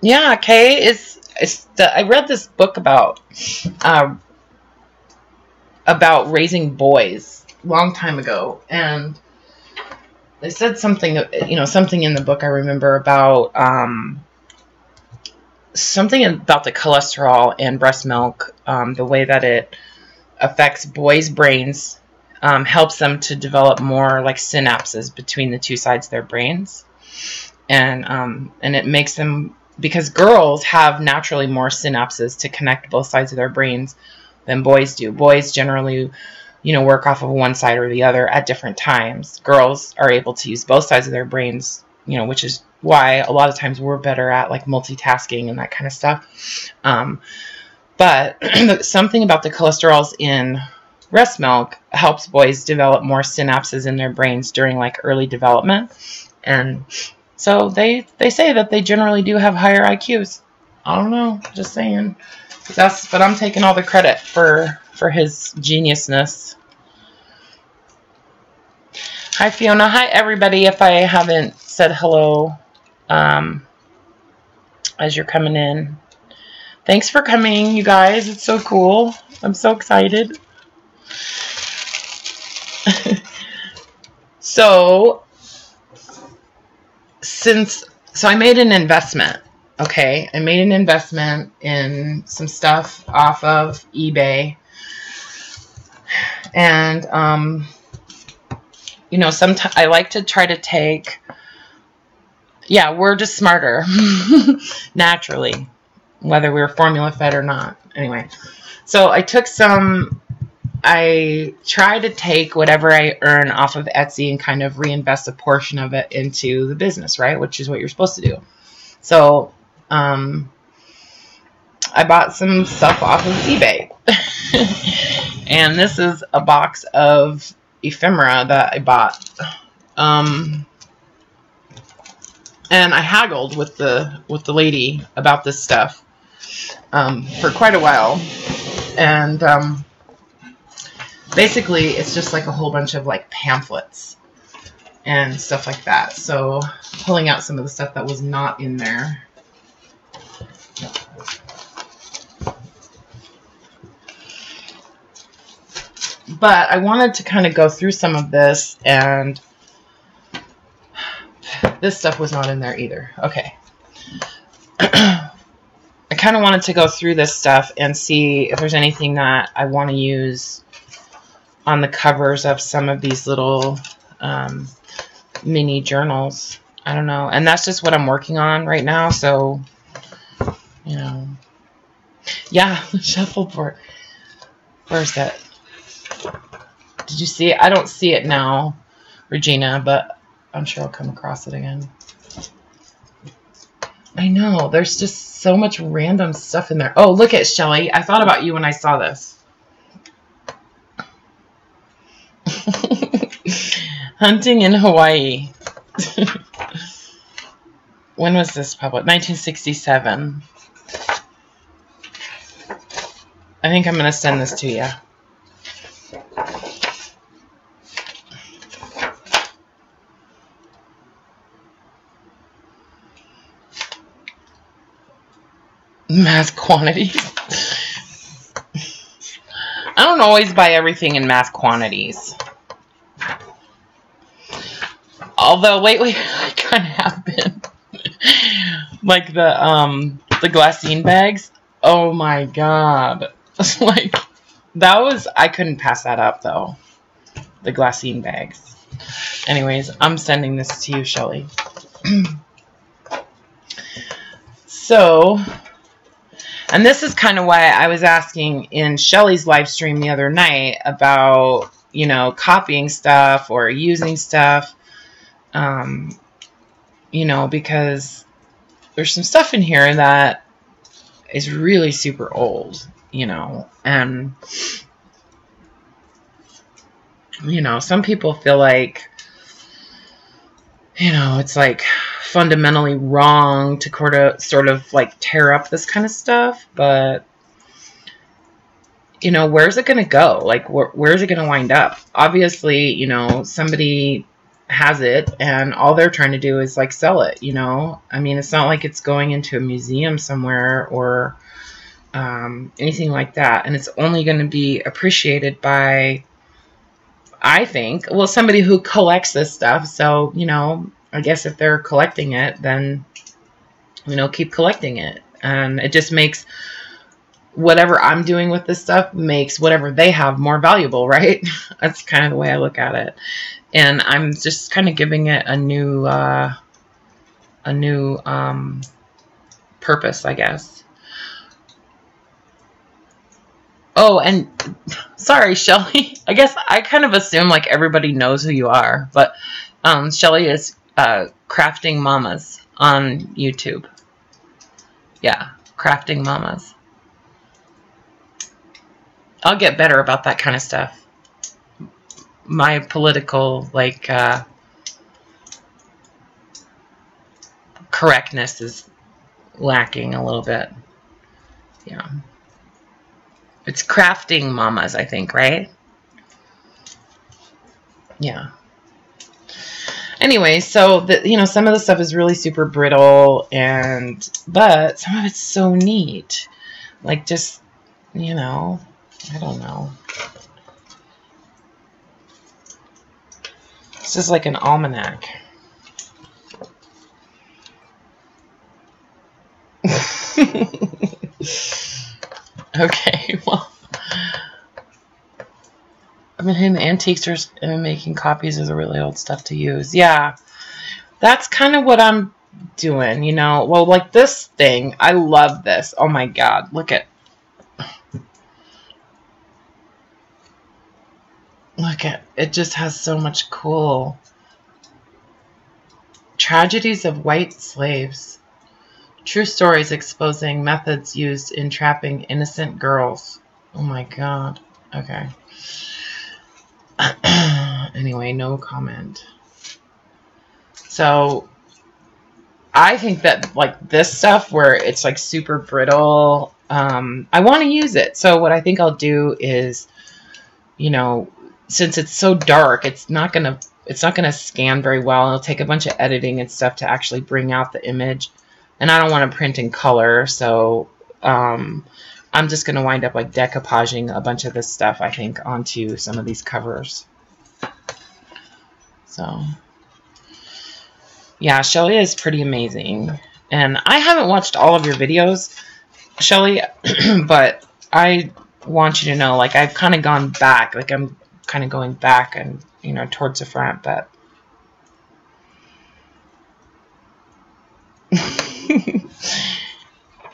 Yeah, Kay, I read this book about raising boys a long time ago, and they said something in the book I remember about something about the cholesterol in breast milk, the way that it affects boys' brains, helps them to develop more like synapses between the 2 sides of their brains, and it makes them, because girls have naturally more synapses to connect both sides of their brains than boys do. Boys generally, work off of one side or the other at different times. Girls are able to use both sides of their brains, which is why a lot of times we're better at like multitasking and that kind of stuff. But something about the cholesterols in breast milk helps boys develop more synapses in their brains during like early development. And so they say that they generally do have higher IQs. I don't know, just saying. But I'm taking all the credit for his geniusness. Hi, Fiona. Hi, everybody. If I haven't said hello as you're coming in. Thanks for coming, you guys. It's so cool. I'm so excited. So I made an investment. Okay, I made an investment in some stuff off of eBay. And, sometimes I like to try to take, we're just smarter, naturally, whether we were formula fed or not. Anyway, so I try to take whatever I earn off of Etsy and kind of reinvest a portion of it into the business, right? Which is what you're supposed to do. So, I bought some stuff off of eBay. And this is a box of ephemera that I bought. And I haggled with the lady about this stuff for quite a while. And basically it's just like a whole bunch of like pamphlets and stuff like that. So pulling out some of the stuff that was not in there. But I wanted to kind of go through some of this, and this stuff was not in there either. Okay. I kind of wanted to go through this stuff and see if there's anything that I want to use on the covers of some of these little mini journals. I don't know. And that's just what I'm working on right now. So, you know. Yeah, the shuffleboard. Where's that? Did you see it? I don't see it now, Regina, but I'm sure I'll come across it again. I know. There's just so much random stuff in there. Oh, look at Shelly. I thought about you when I saw this. Hunting in Hawaii. When was this published? 1967. I think I'm going to send this to you. Mass quantities. I don't always buy everything in mass quantities. Although lately I kind of have been. Like the glassine bags. Oh my god. Like that was, I couldn't pass that up though. The glassine bags. Anyways, I'm sending this to you, Shelly. So, and this is kind of why I was asking in Shelly's live stream the other night about, you know, copying stuff or using stuff. You know, because there's some stuff in here that is really super old, you know, and, you know, some people feel like, you know, it's like fundamentally wrong to sort of like tear up this kind of stuff, but, you know, where's it going to go? Like, where's it going to wind up? Obviously, you know, somebody has it and all they're trying to do is like sell it, you know. I mean, it's not like it's going into a museum somewhere or anything like that, and it's only going to be appreciated by, I think, well, somebody who collects this stuff. So, you know, I guess if they're collecting it, then, you know, keep collecting it, and it just makes whatever I'm doing with this stuff makes whatever they have more valuable, right? That's kind of the way I look at it. And I'm just kind of giving it a new purpose, I guess. Oh, and sorry, Shelly. I guess I kind of assume like everybody knows who you are, but Shelly is Crafting Mamas on YouTube. Yeah, Crafting Mamas. I'll get better about that kind of stuff. My political, like, correctness is lacking a little bit. Yeah. It's Crafting Mamas, I think, right? Yeah. Anyway, so, you know, some of the stuff is really super brittle, but some of it's so neat. Like, just, you know, I don't know. It's just like an almanac. Okay, well, I've been hitting the antique stores and making copies of the really old stuff to use. Yeah, that's kind of what I'm doing, you know. Well, like this thing, I love this. Oh my god, look at it. Just has so much cool tragedies of white slaves. True stories exposing methods used in trapping innocent girls. Oh my god. Okay. Anyway, no comment. So, I think that, like, this stuff where it's, like, super brittle, I want to use it. So, what I think I'll do is, you know, since it's so dark, it's not gonna scan very well. It'll take a bunch of editing and stuff to actually bring out the image. And I don't want to print in color, so I'm just going to wind up like decoupaging a bunch of this stuff, I think, onto some of these covers. So, yeah, Shelly is pretty amazing. And I haven't watched all of your videos, Shelly, but I want you to know, like, I've kind of gone back. Like, I'm kind of going back and, you know, towards the front, but...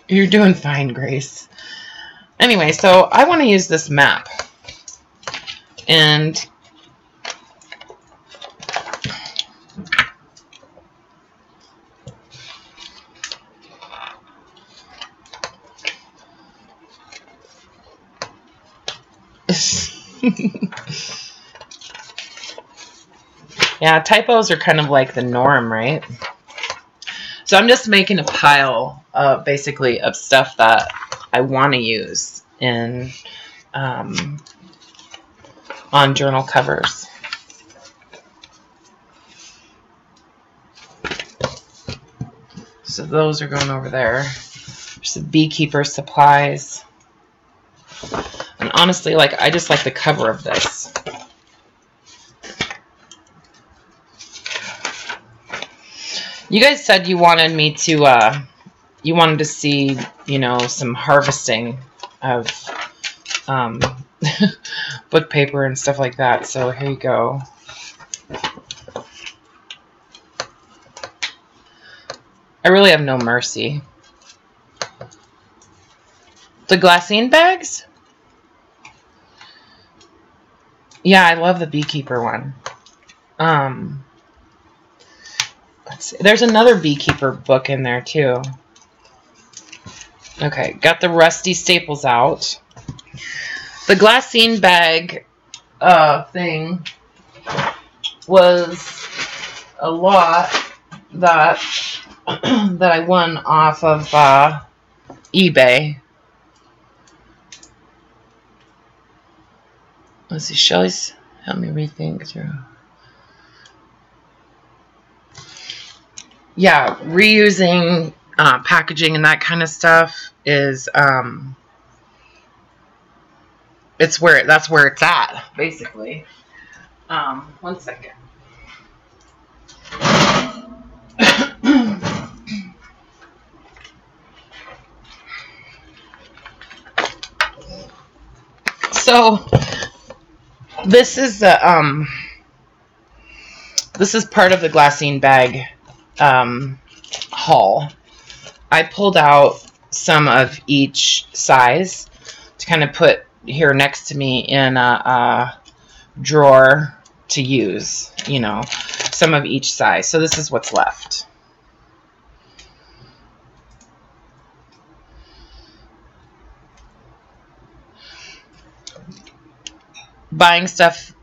You're doing fine, Grace. Anyway, so I want to use this map. And... yeah, typos are kind of like the norm, right? So I'm just making a pile of basically of stuff that I want to use in on journal covers. So those are going over there. There's the beekeeper supplies. And honestly, like, I just like the cover of this. You guys said you wanted me to, you wanted to see, you know, some harvesting of book paper and stuff like that. So here you go. I really have no mercy. The glassine bags? Yeah, I love the beekeeper one. Let's see. There's another beekeeper book in there too. Okay, got the rusty staples out. The glassine bag thing was a lot that that I won off of eBay. Let's see, Shelly's help me rethink through. Yeah, reusing packaging and that kind of stuff is that's where it's at, basically. 1 second. So this is the this is part of the glassine bag haul. I pulled out some of each size to kind of put here next to me in a drawer to use, you know, some of each size. So this is what's left. Buying stuff,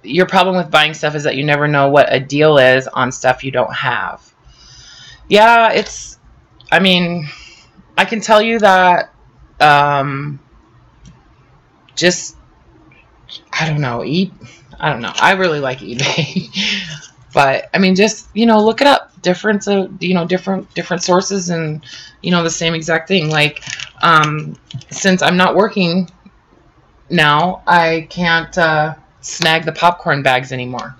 your problem with buying stuff is that you never know what a deal is on stuff you don't have. Yeah, it's, I mean, I can tell you that just, I don't know, I don't know. I really like eBay. But I mean, just, you know, look it up. Different sources and, you know, the same exact thing. Like, since I'm not working now, I can't snag the popcorn bags anymore.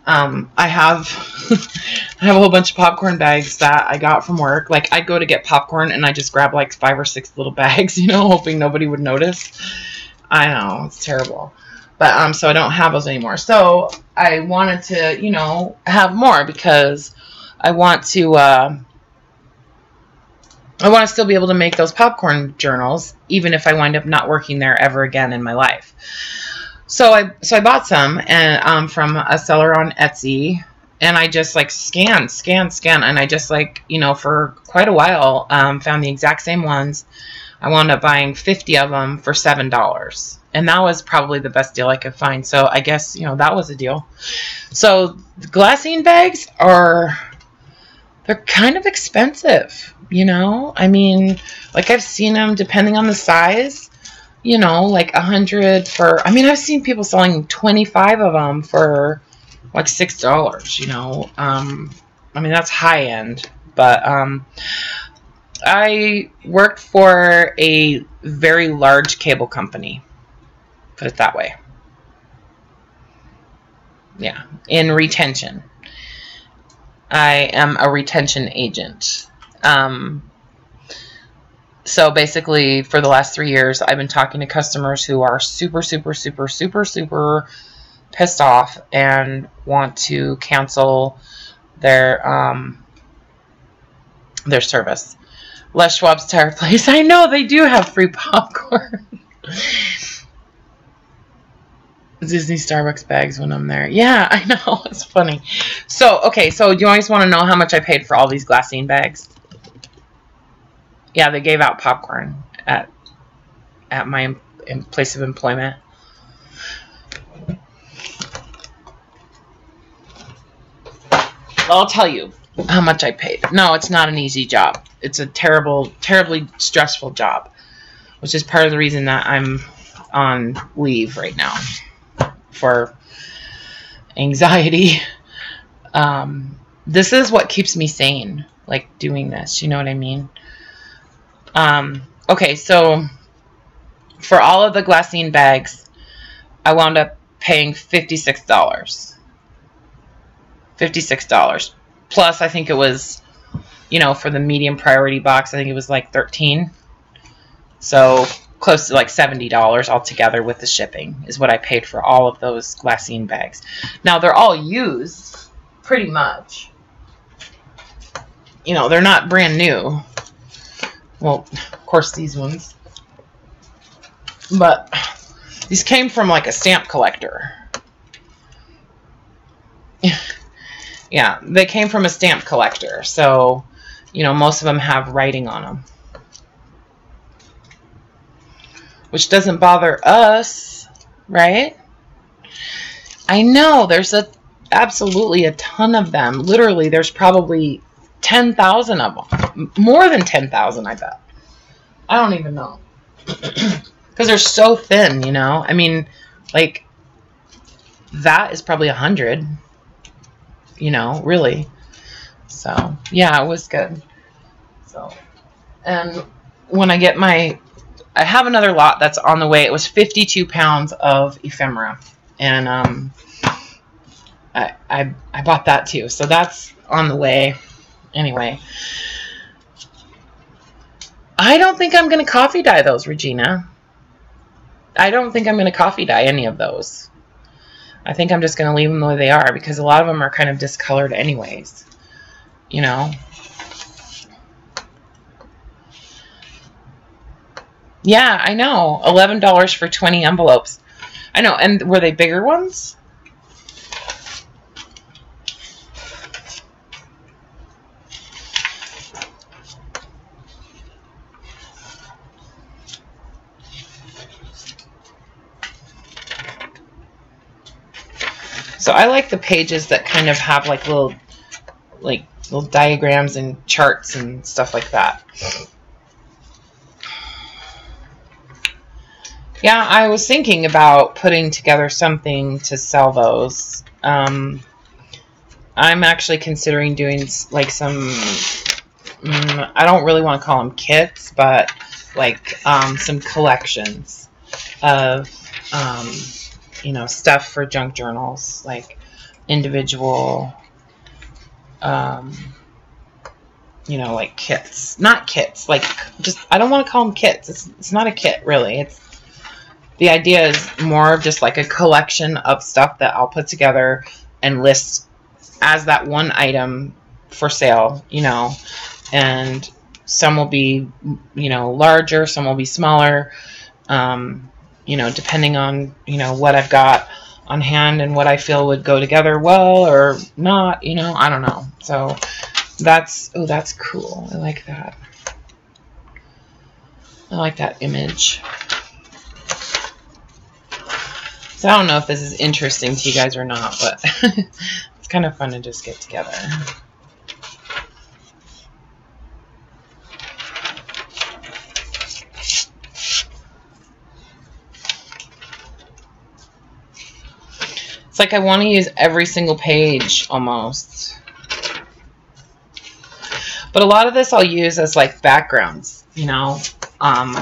I have I have a whole bunch of popcorn bags that I got from work. Like, I'd go to get popcorn and I just grab like 5 or 6 little bags, you know, hoping nobody would notice. I know, it's terrible. But so I don't have those anymore. So I wanted to, you know, have more because I want to still be able to make those popcorn journals, even if I wind up not working there ever again in my life. So I bought some and from a seller on Etsy, and I just like scan, and I just, like, you know, for quite a while found the exact same ones. I wound up buying 50 of them for $7, and that was probably the best deal I could find. So I guess, you know, that was a deal. So the glassine bags they're kind of expensive, you know. I mean, like, I've seen them, depending on the size, you know, like 100 for, I mean, I've seen people selling 25 of them for like $6, you know. I mean, that's high end, but I worked for a very large cable company. Put it that way. Yeah, in retention. I am a retention agent. So basically, for the last 3 years, I've been talking to customers who are super, super, super, super, super pissed off and want to cancel their service. Les Schwab's Tire Place. I know they do have free popcorn. Disney Starbucks bags when I'm there. Yeah, I know. It's funny. So, okay. So, do you always want to know how much I paid for all these glassine bags? Yeah, they gave out popcorn at my place of employment. I'll tell you how much I paid. No, it's not an easy job. It's a terribly stressful job, which is part of the reason that I'm on leave right now for anxiety. This is what keeps me sane, like doing this. You know what I mean? Okay, so for all of the glassine bags, I wound up paying $56. $56. Plus, I think it was, for the medium priority box, I think it was like $13. So close to like $70 altogether with the shipping is what I paid for all of those glassine bags. Now, they're all used pretty much. They're not brand new. Well, of course, these ones. But these came from like a stamp collector. Yeah, they came from a stamp collector. So, most of them have writing on them. Which doesn't bother us, right? I know, there's absolutely a ton of them. Literally, there's probably 10,000 of them. More than 10,000, I bet. I don't even know. Because they're so thin, I mean, like, that is probably 100, really. So, yeah, it was good. So, and when I get I have another lot that's on the way. It was 52 pounds of ephemera. And I bought that too. So that's on the way. Anyway. I don't think I'm going to coffee dye those, Regina. I don't think I'm going to coffee dye any of those. I think I'm just going to leave them the way they are because a lot of them are kind of discolored anyways. Yeah, I know. $11 for 20 envelopes. I know. And were they bigger ones? So I like the pages that kind of have like little diagrams and charts and stuff like that. Yeah, I was thinking about putting together something to sell those. I'm actually considering doing like some, I don't really want to call them kits, but like some collections of, stuff for junk journals, like individual, like kits. Not kits, like just, I don't want to call them kits. It's not a kit, really. The idea is more of just like a collection of stuff that I'll put together and list as that one item for sale, and some will be, larger, some will be smaller, depending on, what I've got on hand and what I feel would go together well or not, I don't know. So that's cool. I like that. I like that image. So I don't know if this is interesting to you guys or not, but it's kind of fun to just get together. It's like I want to use every single page almost. But a lot of this I'll use as like backgrounds, you know, on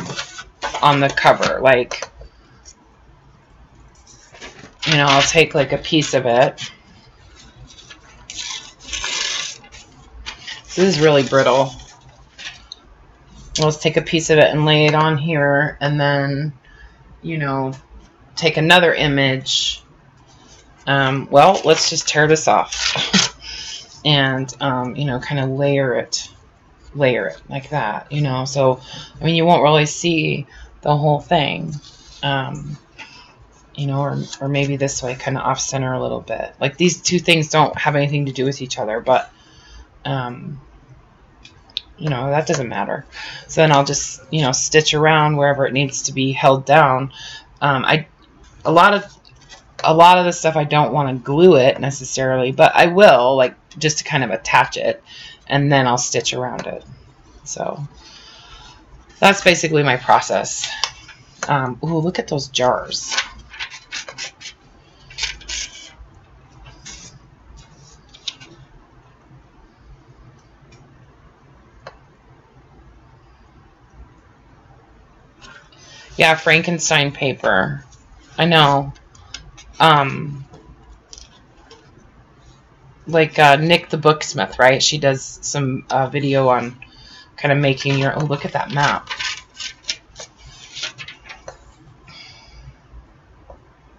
the cover. Like, you know, I'll take like a piece of it. This is really brittle. Let's take a piece of it and lay it on here, and then, you know, take another image. Well, let's just tear this off and, you know, kind of layer it like that, you know. So, I mean, you won't really see the whole thing, you know, or maybe this way, kind of off center a little bit. Like, these two things don't have anything to do with each other, but, you know, that doesn't matter. So then I'll just, you know, stitch around wherever it needs to be held down. A lot of the stuff I don't want to glue it necessarily, but I will, like, just to kind of attach it, and then I'll stitch around it. So that's basically my process. Ooh, look at those jars. Yeah, Frankenstein paper. I know. Like Nick the Booksmith, right? She does some video on kind of making your... Oh, look at that map.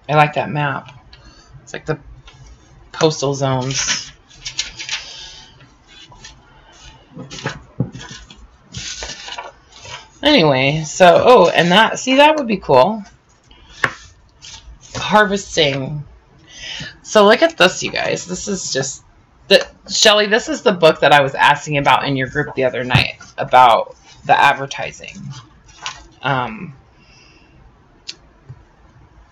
I like that map. It's like the postal zones. Anyway, so, oh, and that, see, that would be cool. Harvesting. So look at this, you guys. This is just, Shelly, this is the book that I was asking about in your group the other night, about the advertising.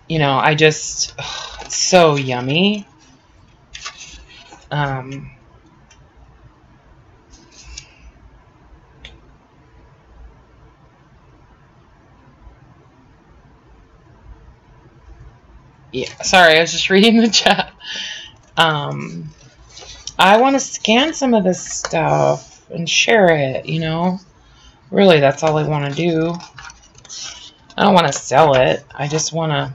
You know, I just, oh, it's so yummy. Yeah, sorry, I was just reading the chat. I want to scan some of this stuff and share it, you know. Really, that's all I want to do. I don't want to sell it. I just want to,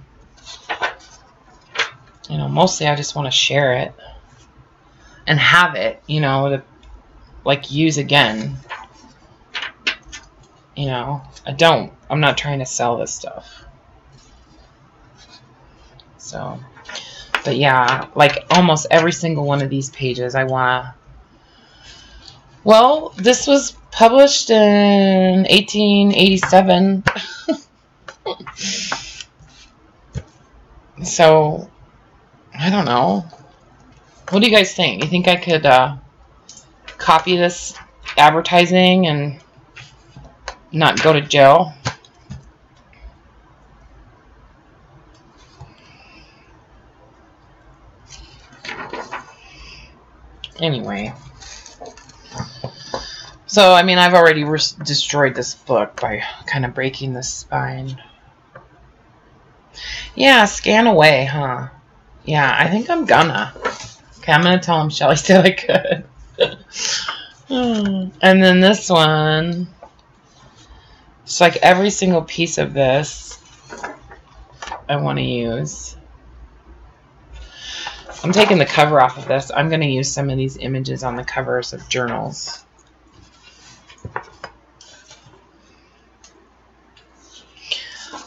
you know, mostly I just want to share it and have it, you know, to, like, use again. You know, I'm not trying to sell this stuff. So, but yeah, like almost every single one of these pages I want to... Well, this was published in 1887. So, I don't know. What do you guys think? You think I could copy this advertising and not go to jail? Anyway. So, I mean, I've already destroyed this book by kind of breaking the spine. Yeah, scan away, huh? Yeah, I think I'm gonna. Okay, I'm gonna tell him Shelly said I could. And then this one. It's like every single piece of this I want to use. I'm taking the cover off of this. I'm going to use some of these images on the covers of journals.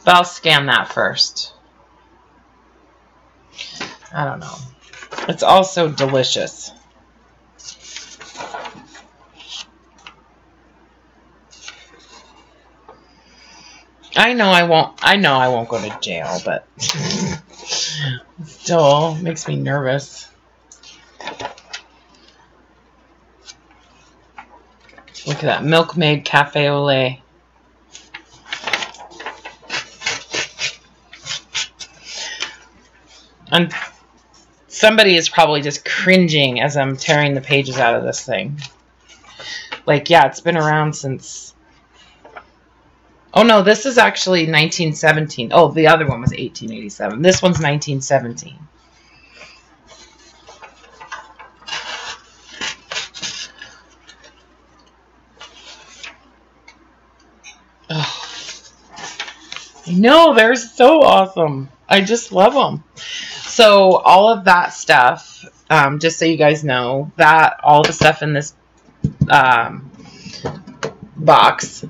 But I'll scan that first. I don't know. It's also delicious. I know I won't go to jail, but still makes me nervous. Look at that Milkmaid Cafe au lait. And somebody is probably just cringing as I'm tearing the pages out of this thing. Like, yeah, it's been around since... Oh, no, this is actually 1917. Oh, the other one was 1887. This one's 1917. No, they're so awesome. I just love them. So all of that stuff, just so you guys know, that all the stuff in this um, box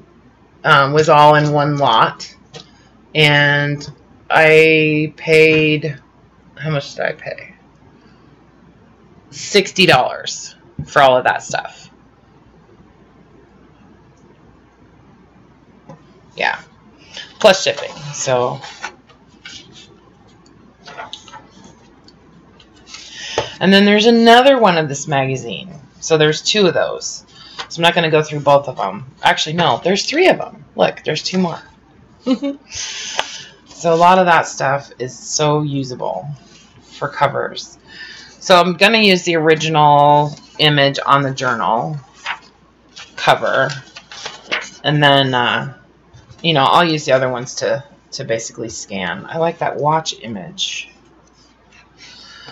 was all in one lot. And I paid, how much did I pay? $60 for all of that stuff. Yeah. Plus shipping. So. And then there's another one of this magazine. So there's 2 of those. So I'm not going to go through both of them. Actually, no, there's 3 of them. Look, there's 2 more. So a lot of that stuff is so usable for covers. So I'm going to use the original image on the journal cover. And then, I'll use the other ones to basically scan. I like that watch image.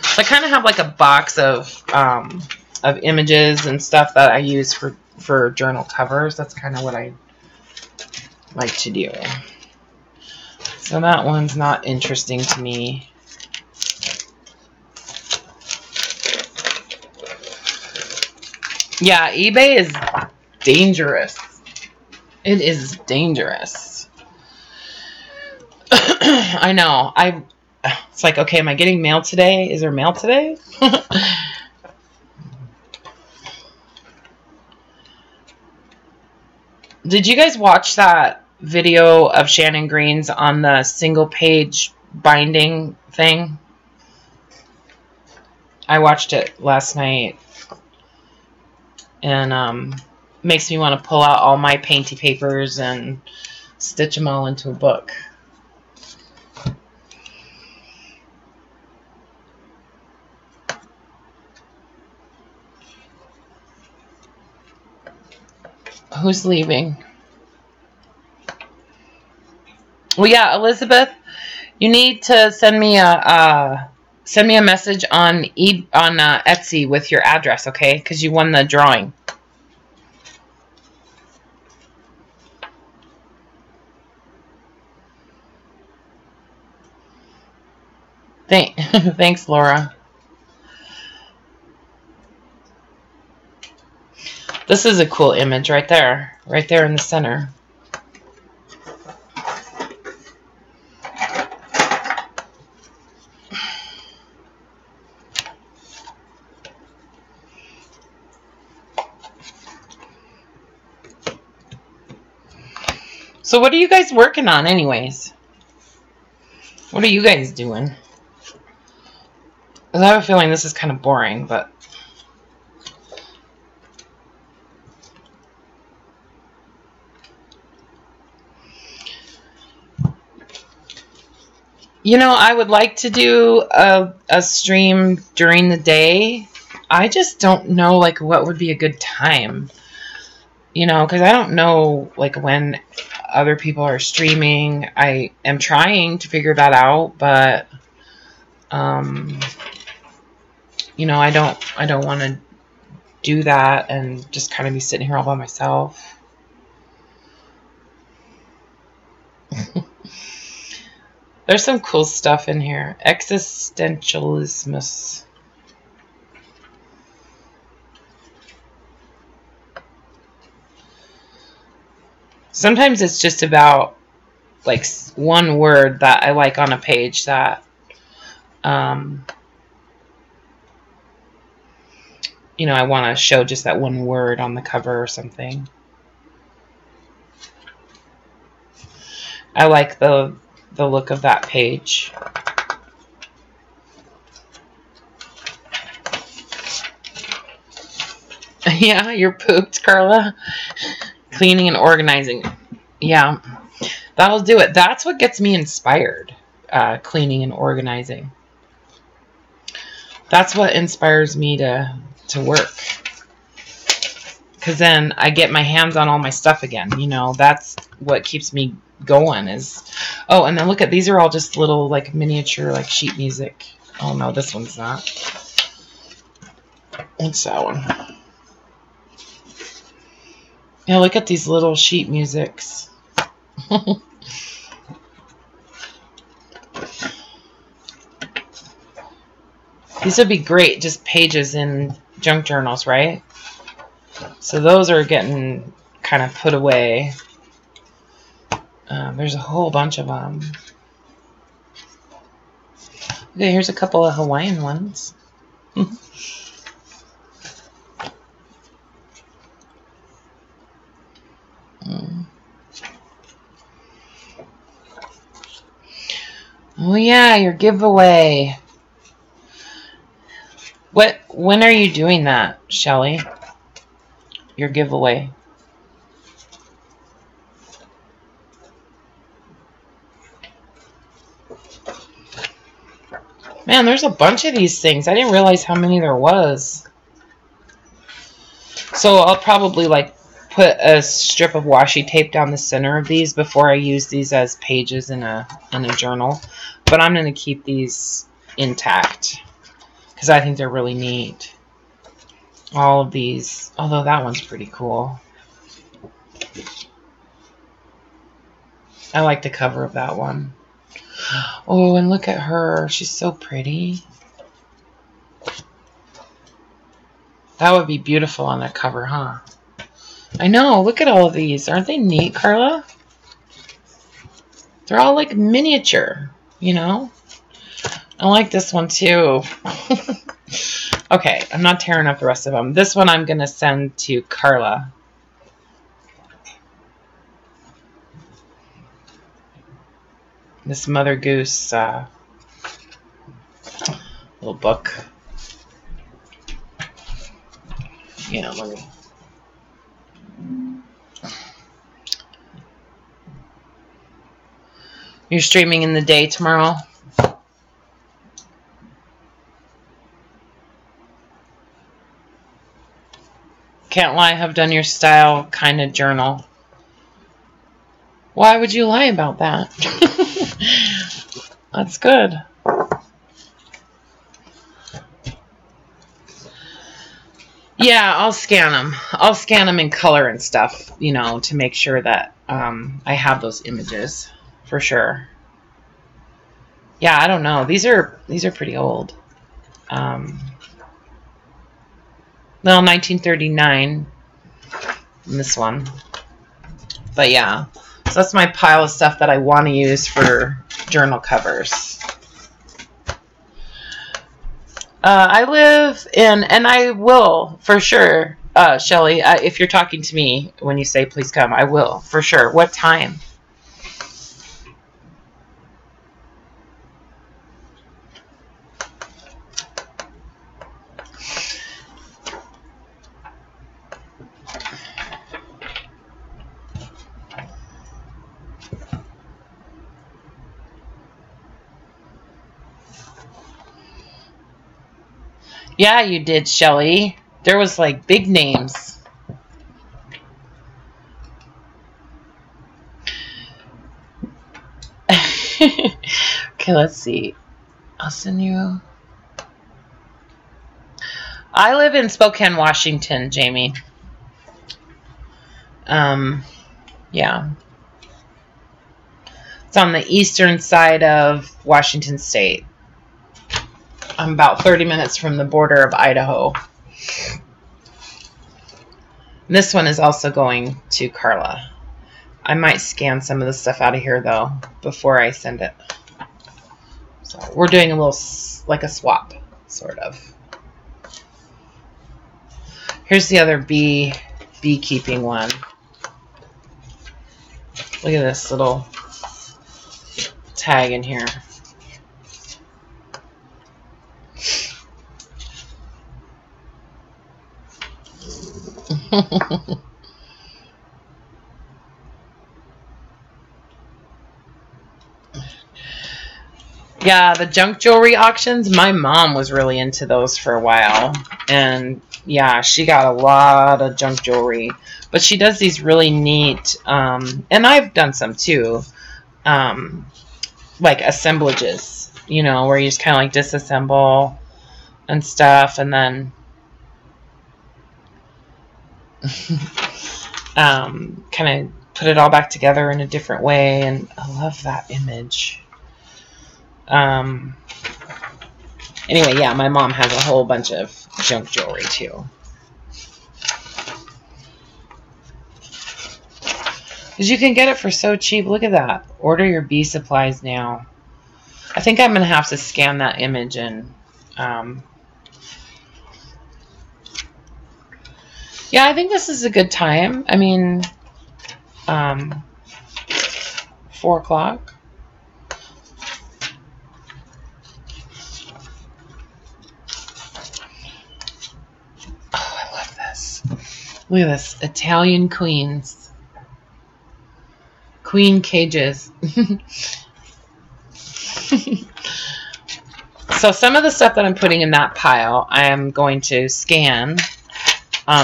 So I kind of have like a box of images and stuff that I use for journal covers. That's kind of what I like to do. So that one's not interesting to me. Yeah, eBay is dangerous. It is dangerous. I know. It's like, okay, am I getting mail today? Is there mail today? Did you guys watch that video of Shannon Green's on the single page binding thing? I watched it last night. And makes me want to pull out all my painty papers and stitch them all into a book. Who's leaving? Well, yeah, Elizabeth, you need to send me a message on Etsy with your address, okay? Because you won the drawing. Thanks, Laura. This is a cool image right there in the center. So what are you guys working on anyways? What are you guys doing? I have a feeling this is kind of boring, but... I would like to do a stream during the day. I just don't know, what would be a good time. Because I don't know, when other people are streaming. I am trying to figure that out, but, I don't want to do that and just kind of be sitting here all by myself. There's some cool stuff in here. Existentialismus. Sometimes it's just about one word that I like on a page that I want to show just that one word on the cover or something. I like the look of that page. Yeah, you're pooped, Carla. Cleaning and organizing. Yeah, that'll do it. That's what gets me inspired. Cleaning and organizing. That's what inspires me to work. Because then I get my hands on all my stuff again. That's what keeps me going is... Oh, and then look at... These are all just little, miniature, sheet music. Oh, no, this one's not. What's that one? Yeah, look at these little sheet musics. These would be great, just pages in junk journals, right? So those are getting kind of put away. There's a whole bunch of them. Okay, here's a couple of Hawaiian ones. Oh yeah, your giveaway. When are you doing that, Shelly? Your giveaway. Man, there's a bunch of these things. I didn't realize how many there was. So I'll probably like put a strip of washi tape down the center of these before I use these as pages in a journal. But I'm going to keep these intact because I think they're really neat. All of these, although that one's pretty cool. I like the cover of that one. Oh, and look at her. She's so pretty. That would be beautiful on that cover, huh? I know. Look at all of these. Aren't they neat, Carla? They're all like miniature, you know? I like this one too. Okay, I'm not tearing up the rest of them. This one I'm going to send to Carla. This Mother Goose little book. Yeah, let me... You're streaming in the day tomorrow? Can't lie, have done your style kind of journal. Why would you lie about that? That's good. Yeah, I'll scan them. I'll scan them in color and stuff, you know, to make sure that I have those images for sure. Yeah, I don't know. These are pretty old. Well, 1939. This one. But yeah, so that's my pile of stuff that I want to use for journal covers. I live in, and I will for sure, Shelly, if you're talking to me when you say please come, I will for sure. What time? Yeah, you did, Shelly. There was like big names. Okay, let's see. I'll send you. I live in Spokane, Washington, Jamie. Yeah. It's on the eastern side of Washington State. I'm about 30 minutes from the border of Idaho. This one is also going to Carla. I might scan some of the stuff out of here, though, before I send it. So we're doing a little, like a swap, sort of. Here's the other beekeeping one. Look at this little tag in here. Yeah, the junk jewelry auctions, my mom was really into those for a while. And yeah, she got a lot of junk jewelry. But she does these really neat, and I've done some too, like assemblages, you know, where you just kind of like disassemble and stuff, and then kind of put it all back together in a different way. And I love that image. Anyway, yeah, my mom has a whole bunch of junk jewelry too. Because you can get it for so cheap. Look at that. Order your bee supplies now. I think I'm going to have to scan that image and... yeah, I think this is a good time. I mean, 4 o'clock. Oh, I love this. Look at this. Italian queens. Queen cages. So some of the stuff that I'm putting in that pile, I am going to scan.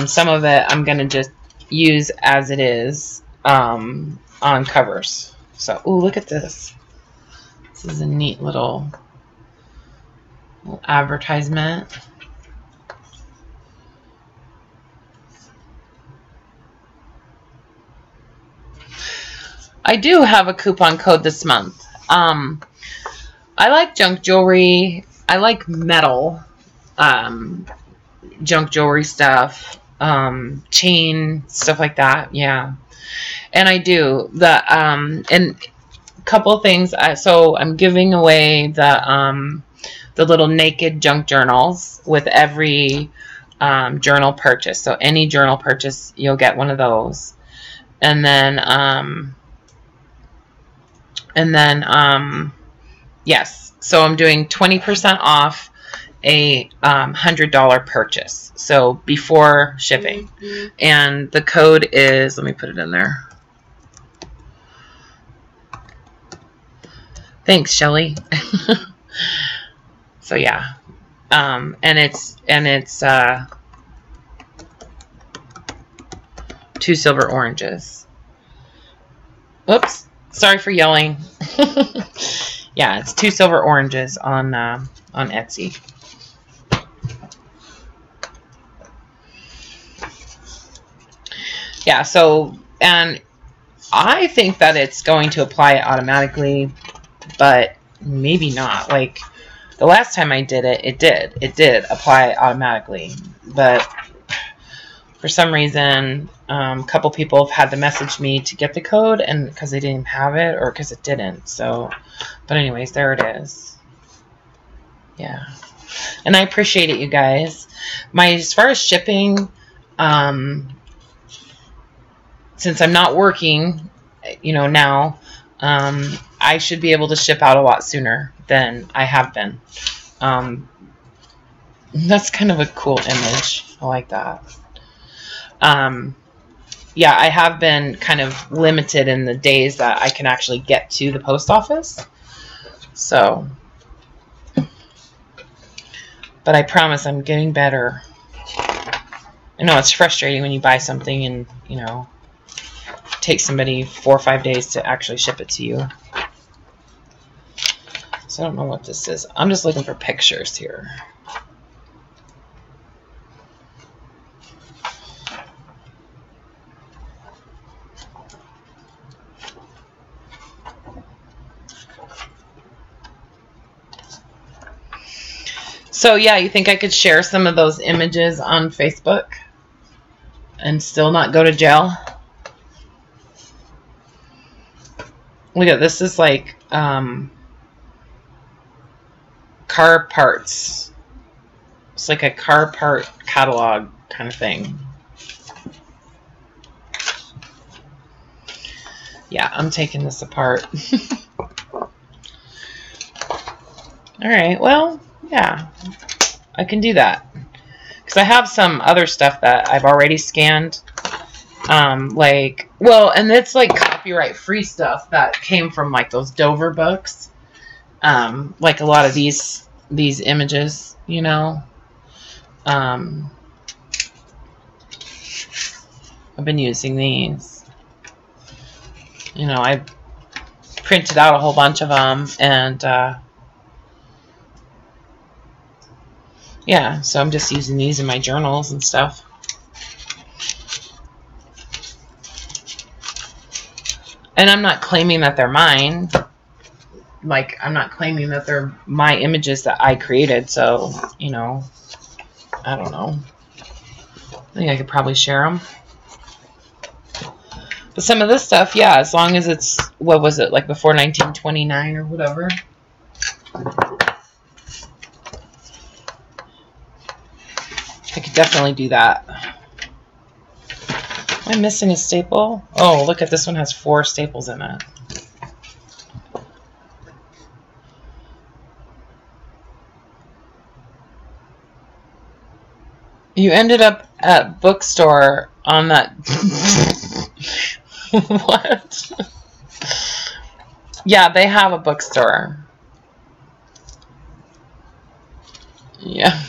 Some of it I'm going to just use as it is on covers. So, ooh, look at this. This is a neat little advertisement. I do have a coupon code this month. I like junk jewelry. I like metal junk jewelry stuff, chain, stuff like that. Yeah. And I do and a couple of things. So I'm giving away the little naked junk journals with every journal purchase. So any journal purchase, you'll get one of those. And then yes. So I'm doing 20% off a $100 purchase. So before shipping. Mm-hmm. And the code is, let me put it in there. Thanks, Shelly. So yeah. And it's 2 silver oranges. Whoops. Sorry for yelling. Yeah, it's 2 silver oranges on Etsy. Yeah, so, and I think that it's going to apply automatically, but maybe not. Like, the last time I did it, it did apply automatically, but for some reason, a couple people have had to message me to get the code, and because they didn't have it, or because it didn't. So, but anyways, there it is. Yeah, and I appreciate it, you guys. As far as shipping, since I'm not working, now, I should be able to ship out a lot sooner than I have been. That's kind of a cool image. I like that. Yeah, I have been kind of limited in the days that I can actually get to the post office. So, but I promise I'm getting better. I know it's frustrating when you buy something and, it takes somebody 4 or 5 days to actually ship it to you. So I don't know what this is. I'm just looking for pictures here. So yeah, you think I could share some of those images on Facebook and still not go to jail? Look at this. Is like car parts. It's like a car part catalog kind of thing. Yeah, I'm taking this apart. All right, well, yeah, I can do that. Because I have some other stuff that I've already scanned. And it's like copyright free stuff that came from like those Dover books. Like a lot of these images, I've been using these. I printed out a whole bunch of them, and yeah, so I'm just using these in my journals and stuff. And I'm not claiming that they're mine. like, I'm not claiming that they're my images that I created. So, you know, I don't know. I think I could probably share them. But some of this stuff, yeah, as long as it's, what was it, like before 1929 or whatever. I could definitely do that. Am I missing a staple? Oh, look at this one, has 4 staples in it. You ended up at bookstore on that. What? Yeah, they have a bookstore. Yeah.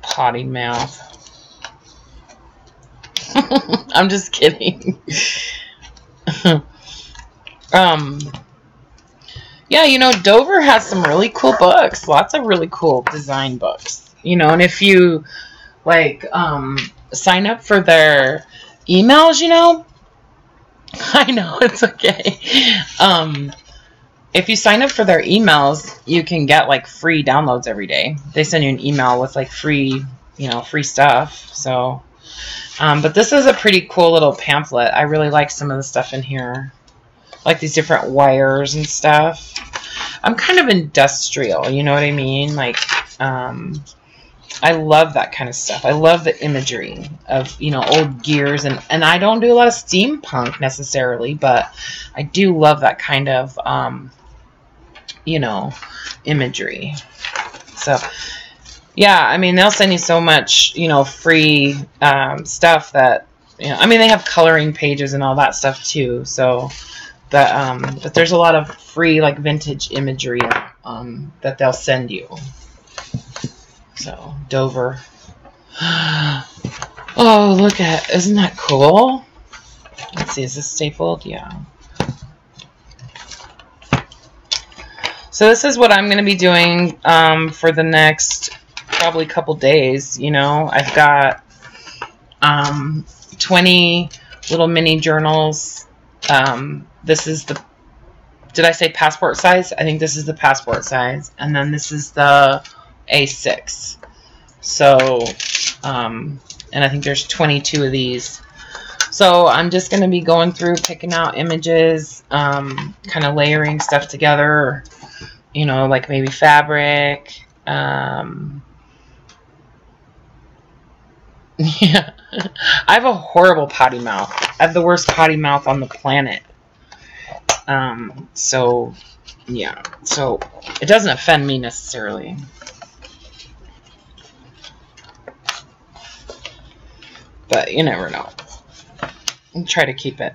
Potty mouth. I'm just kidding. Yeah, you know, Dover has some really cool books. Lots of really cool design books. You know, and if you like sign up for their emails, you know, I know it's okay. If you sign up for their emails, you can get like free downloads every day. They send you an email with like free, you know, free stuff. So, but this is a pretty cool little pamphlet. I really like some of the stuff in here, like these different wires and stuff. I'm kind of industrial, you know what I mean? Like, I love that kind of stuff. I love the imagery of, you know, old gears, and I don't do a lot of steampunk necessarily, but I do love that kind of, you know, imagery. So, yeah, I mean, they'll send you so much, you know, free stuff that, you know, I mean, they have coloring pages and all that stuff too. So, but there's a lot of free, like, vintage imagery that they'll send you. So, Dover. Oh, look at, isn't that cool? Let's see, is this stapled? Yeah. So this is what I'm going to be doing for the next probably couple days. You know, I've got 20 little mini journals. This is the, did I say passport size? I think this is the passport size. And then this is the A6. So, and I think there's 22 of these. So I'm just going to be going through, picking out images, kind of layering stuff together, you know, like maybe fabric. Yeah. I have a horrible potty mouth. I have the worst potty mouth on the planet. So, yeah. So, it doesn't offend me necessarily. But you never know. I'll try to keep it.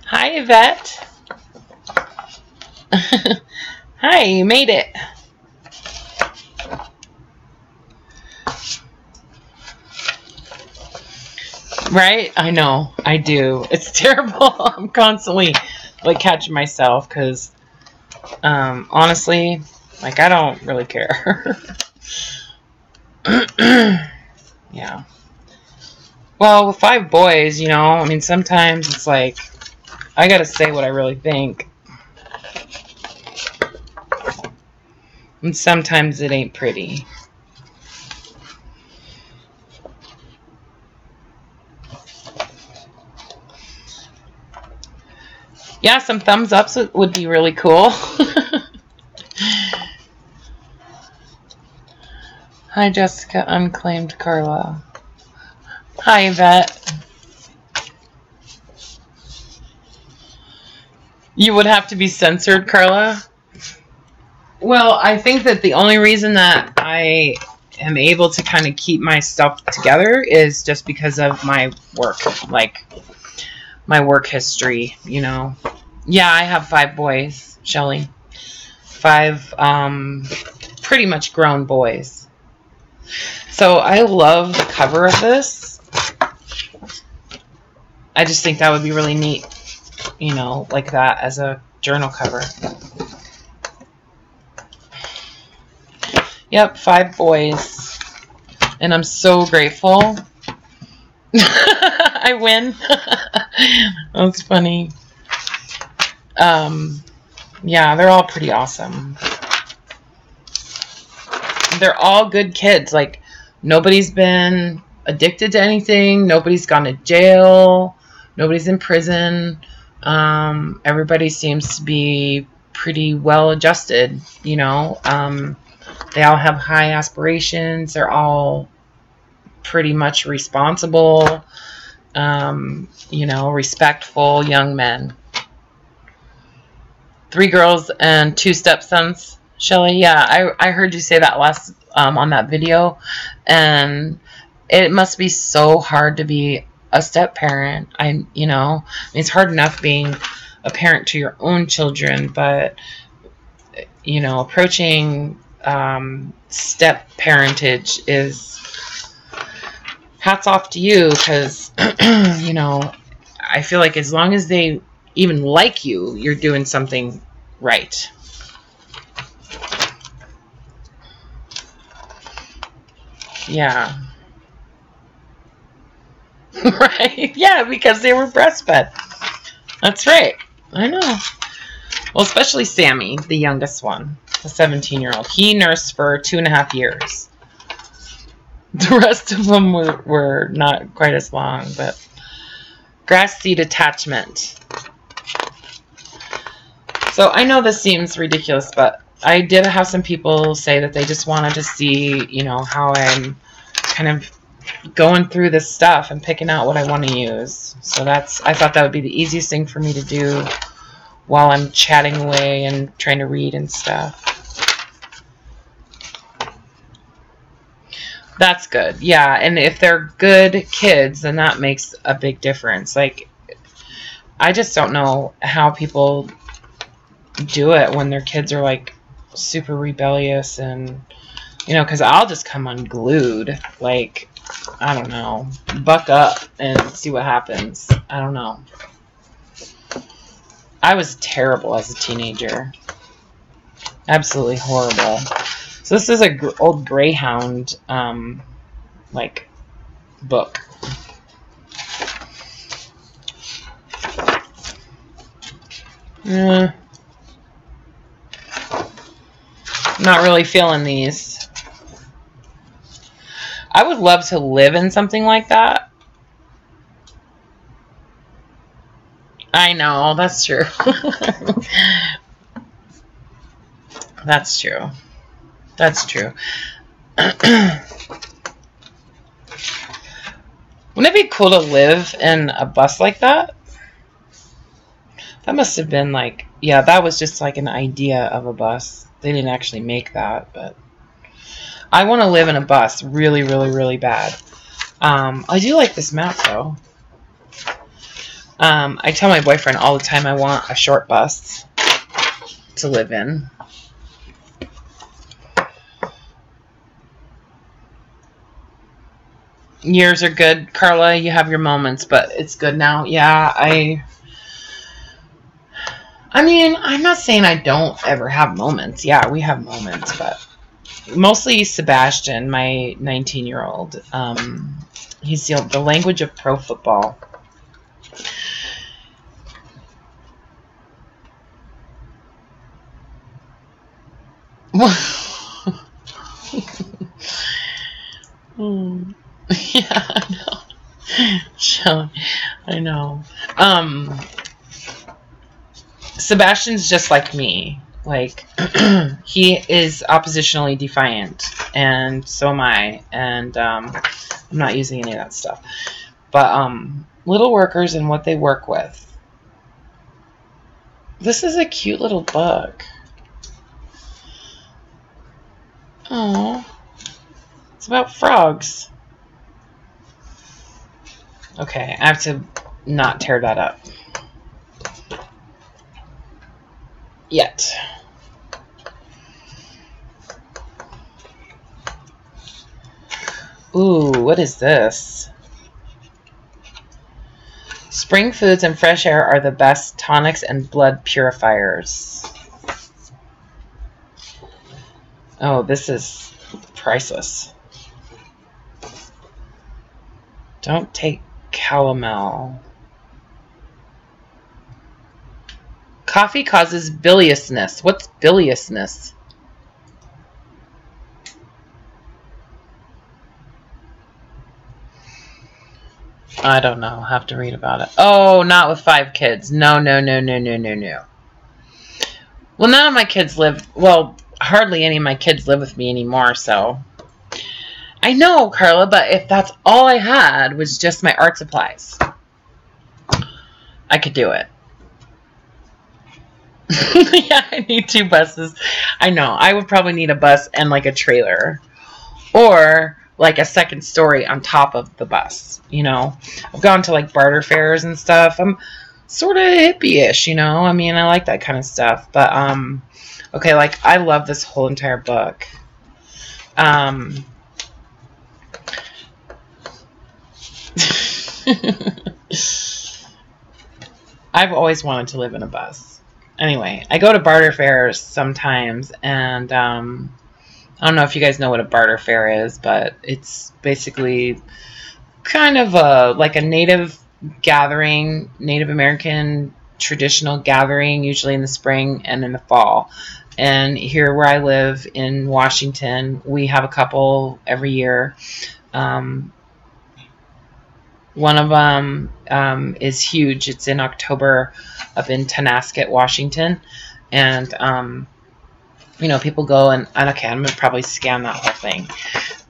Hi, Yvette. Hi, you made it. Right? I know. I do. It's terrible. I'm constantly like catching myself because honestly, like, I don't really care. Yeah. Well, with 5 boys, you know, I mean, sometimes it's like I gotta say what I really think. And sometimes it ain't pretty. Yeah, some thumbs ups would be really cool. Hi, Jessica, unclaimed Carla. Hi, Yvette. You would have to be censored, Carla? Well, I think that the only reason that I am able to kind of keep my stuff together is just because of my work, like my work history, you know. Yeah, I have 5 boys, Shelly. 5 pretty much grown boys. So I love the cover of this. I just think that would be really neat, you know, like that as a journal cover. Yep, 5 boys. and I'm so grateful. I win. That's funny. Yeah, they're all pretty awesome. They're all good kids. Like, nobody's been addicted to anything. Nobody's gone to jail. Nobody's in prison. Everybody seems to be pretty well adjusted, you know. They all have high aspirations. They're all pretty much responsible, you know, respectful young men. 3 girls and 2 stepsons. Shelly, yeah, I heard you say that last on that video, and it must be so hard to be a step parent. You know, I mean, it's hard enough being a parent to your own children, but you know, approaching step parentage is hats off to you, because you know, I feel like as long as they even like you, you're doing something right. Yeah. Right. Yeah, because they were breastfed. That's right. I know. Well, especially Sammy, the youngest one, the 17-year-old. He nursed for 2.5 years. The rest of them were not quite as long, but grass seed attachment. So I know this seems ridiculous, but I did have some people say that they just wanted to see, you know, how I'm kind of going through this stuff and picking out what I want to use. So I thought that would be the easiest thing for me to do while I'm chatting away and trying to read and stuff. That's good. Yeah, and if they're good kids, then that makes a big difference. Like, I just don't know how people do it when their kids are like super rebellious, and you know, because I'll just come unglued. Like, I don't know, buck up and see what happens. I don't know. I was terrible as a teenager. Absolutely horrible. So this is a old Greyhound like book. Not really feeling these. I would love to live in something like that. I know, that's true. That's true. That's true. Wouldn't it be cool to live in a bus like that? That must have been like, yeah, that was just like an idea of a bus. They didn't actually make that, but I want to live in a bus really, really, really bad. I do like this map, though. I tell my boyfriend all the time I want a short bus to live in. Years are good, Carla. You have your moments, but it's good now. Yeah, I mean, I'm not saying I don't ever have moments. Yeah, we have moments, but mostly Sebastian, my 19-year-old. He's the language of pro football. Yeah, I know. Shelley, I know. Sebastian's just like me. Like, he is oppositionally defiant, and so am I. And I'm not using any of that stuff. But little workers and what they work with. This is a cute little book. Oh, it's about frogs. Okay, I have to not tear that up yet. Ooh, what is this? Spring foods and fresh air are the best tonics and blood purifiers. Oh, this is priceless. Don't take calomel. Coffee causes biliousness. What's biliousness? I don't know. I'll have to read about it. Oh, not with 5 kids. No. Well, none of my kids live... Well, hardly any of my kids live with me anymore, so... I know, Carla, but if that's all I had was just my art supplies, I could do it. Yeah, I need 2 buses. I know. I would probably need a bus and like a trailer. Or like a second story on top of the bus, you know. I've gone to like barter fairs and stuff. I'm sort of hippie-ish, you know. I mean, I like that kind of stuff. But, okay, like, I love this whole entire book. I've always wanted to live in a bus. Anyway, I go to barter fairs sometimes, and I don't know if you guys know what a barter fair is, but it's basically kind of like a Native gathering, Native American traditional gathering, usually in the spring and in the fall. And here where I live in Washington, we have a couple every year. One of them is huge. It's in October up in Tonasket, Washington. And, you know, people go and okay, I'm going to probably scan that whole thing.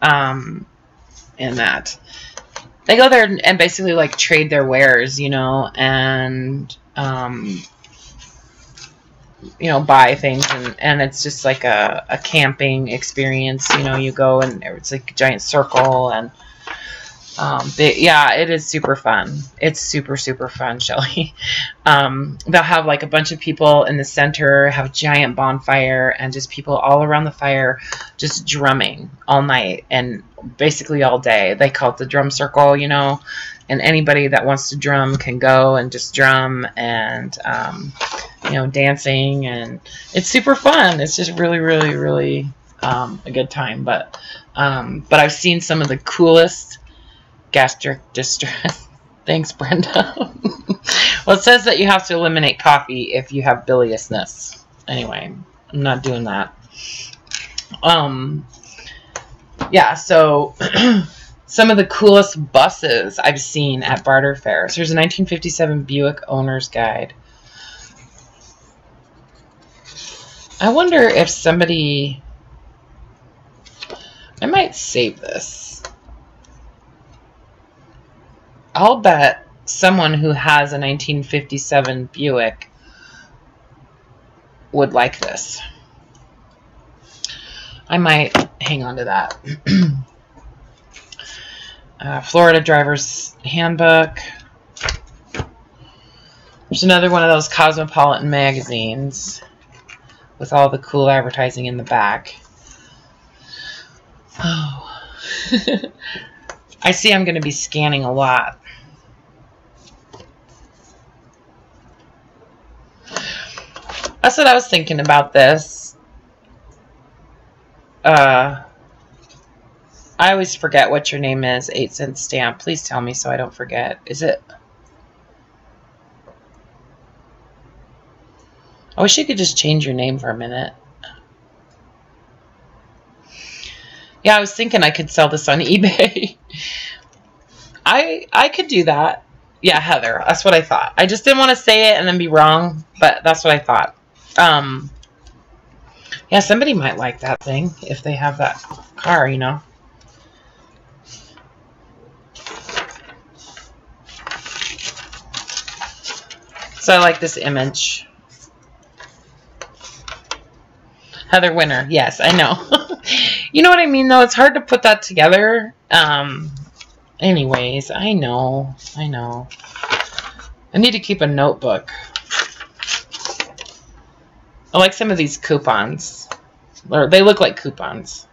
And that. They go there and basically, like, trade their wares, you know, and, you know, buy things. And it's just like a camping experience. You know, you go and it's like a giant circle and... yeah, it is super fun. It's super, super fun, Shelly. They'll have like a bunch of people in the center, have a giant bonfire, and just people all around the fire just drumming all night and basically all day. They call it the drum circle, you know, and anybody that wants to drum can go and just drum and, you know, dancing, and it's super fun. It's just really, really, really a good time. But I've seen some of the coolest gastric distress. Thanks, Brenda. Well, it says that you have to eliminate coffee if you have biliousness. Anyway, I'm not doing that. Yeah, so some of the coolest buses I've seen at barter fairs. Here's a 1957 Buick Owner's Guide. I wonder if somebody... I might save this. I'll bet someone who has a 1957 Buick would like this. I might hang on to that. Florida Driver's Handbook. There's another one of those Cosmopolitan magazines with all the cool advertising in the back. Oh. I see I'm going to be scanning a lot. That's what I was thinking about this. I always forget what your name is. 8-cent stamp. Please tell me so I don't forget. Is it? I wish you could just change your name for a minute. Yeah, I was thinking I could sell this on eBay. I could do that. Yeah, Heather. That's what I thought. I just didn't want to say it and then be wrong, but that's what I thought. Yeah, somebody might like that thing if they have that car, you know. So I like this image. Heather Winter. Yes, I know. You know what I mean, though? It's hard to put that together. Anyways, I know. I need to keep a notebook. I like some of these coupons. Or they look like coupons.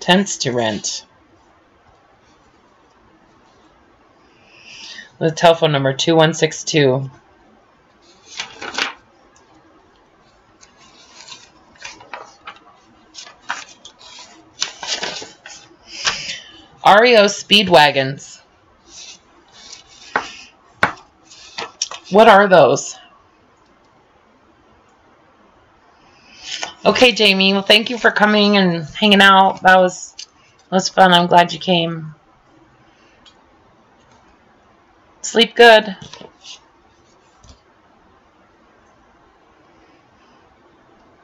Tents to rent. The telephone number 2162. REO Speedwagons. What are those? Okay, Jamie. Well, thank you for coming and hanging out. That was fun. I'm glad you came. Sleep good.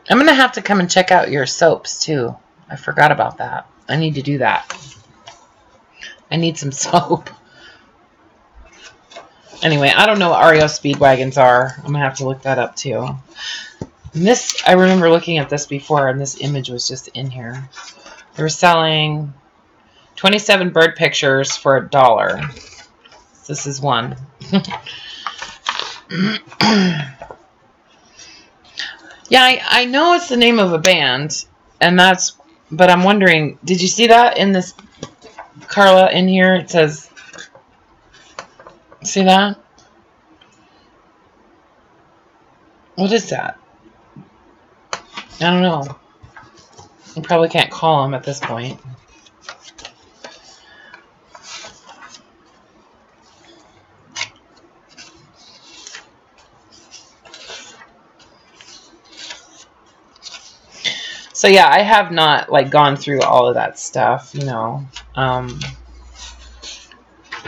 I'm going to have to come and check out your soaps, too. I forgot about that. I need to do that. I need some soap. Anyway, I don't know what REO Speedwagons are. I'm going to have to look that up, too. And this, I remember looking at this before, and this image was just in here. They were selling 27 bird pictures for $1. This is one. Yeah, I know it's the name of a band, and that's, but I'm wondering, did you see that in this, Carla, in here? It says, see that? What is that? I don't know. You probably can't call them at this point. So yeah, I have not like gone through all of that stuff, you know.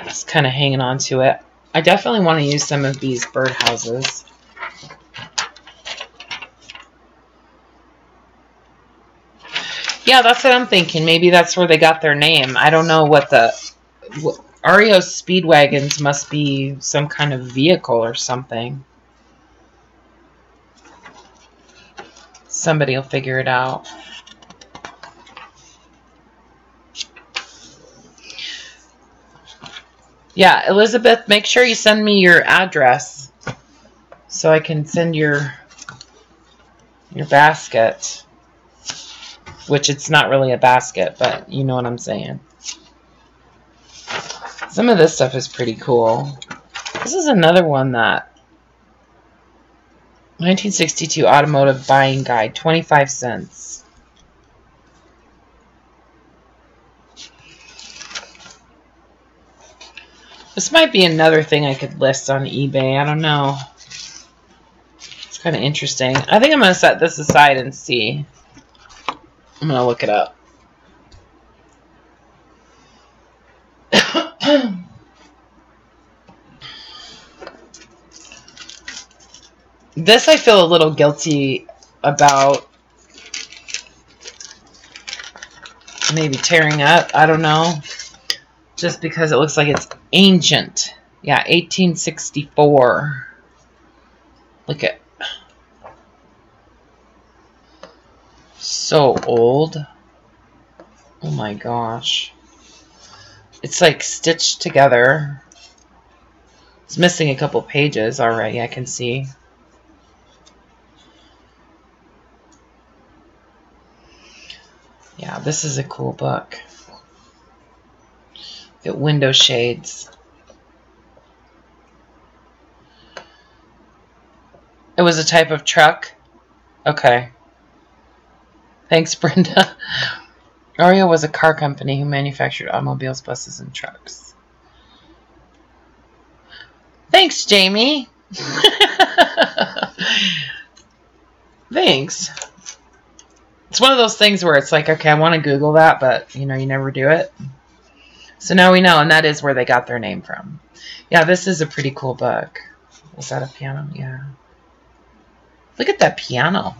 Just kind of hanging on to it. I definitely want to use some of these birdhouses. Yeah, that's what I'm thinking. Maybe that's where they got their name. I don't know what REO Speedwagons must be some kind of vehicle or something. Somebody will figure it out. Yeah, Elizabeth, make sure you send me your address so I can send your basket. Which it's not really a basket, but you know what I'm saying. Some of this stuff is pretty cool. This is another one that 1962 Automotive Buying Guide, 25 cents. This might be another thing I could list on eBay. I don't know. It's kind of interesting. I think I'm going to set this aside and see. I'm going to look it up. This I feel a little guilty about maybe tearing up. I don't know. Just because it looks like it's ancient. Yeah, 1864. Look at. So old. Oh my gosh. It's like stitched together. It's missing a couple pages already, I can see. Yeah, this is a cool book. Get window shades. It was a type of truck? Okay. Thanks, Brenda. REO was a car company who manufactured automobiles, buses, and trucks. Thanks, Jamie. Thanks. It's one of those things where it's like, okay, I want to Google that, but, you know, you never do it. So now we know, and that is where they got their name from. Yeah, this is a pretty cool book. Is that a piano? Yeah. Look at that piano.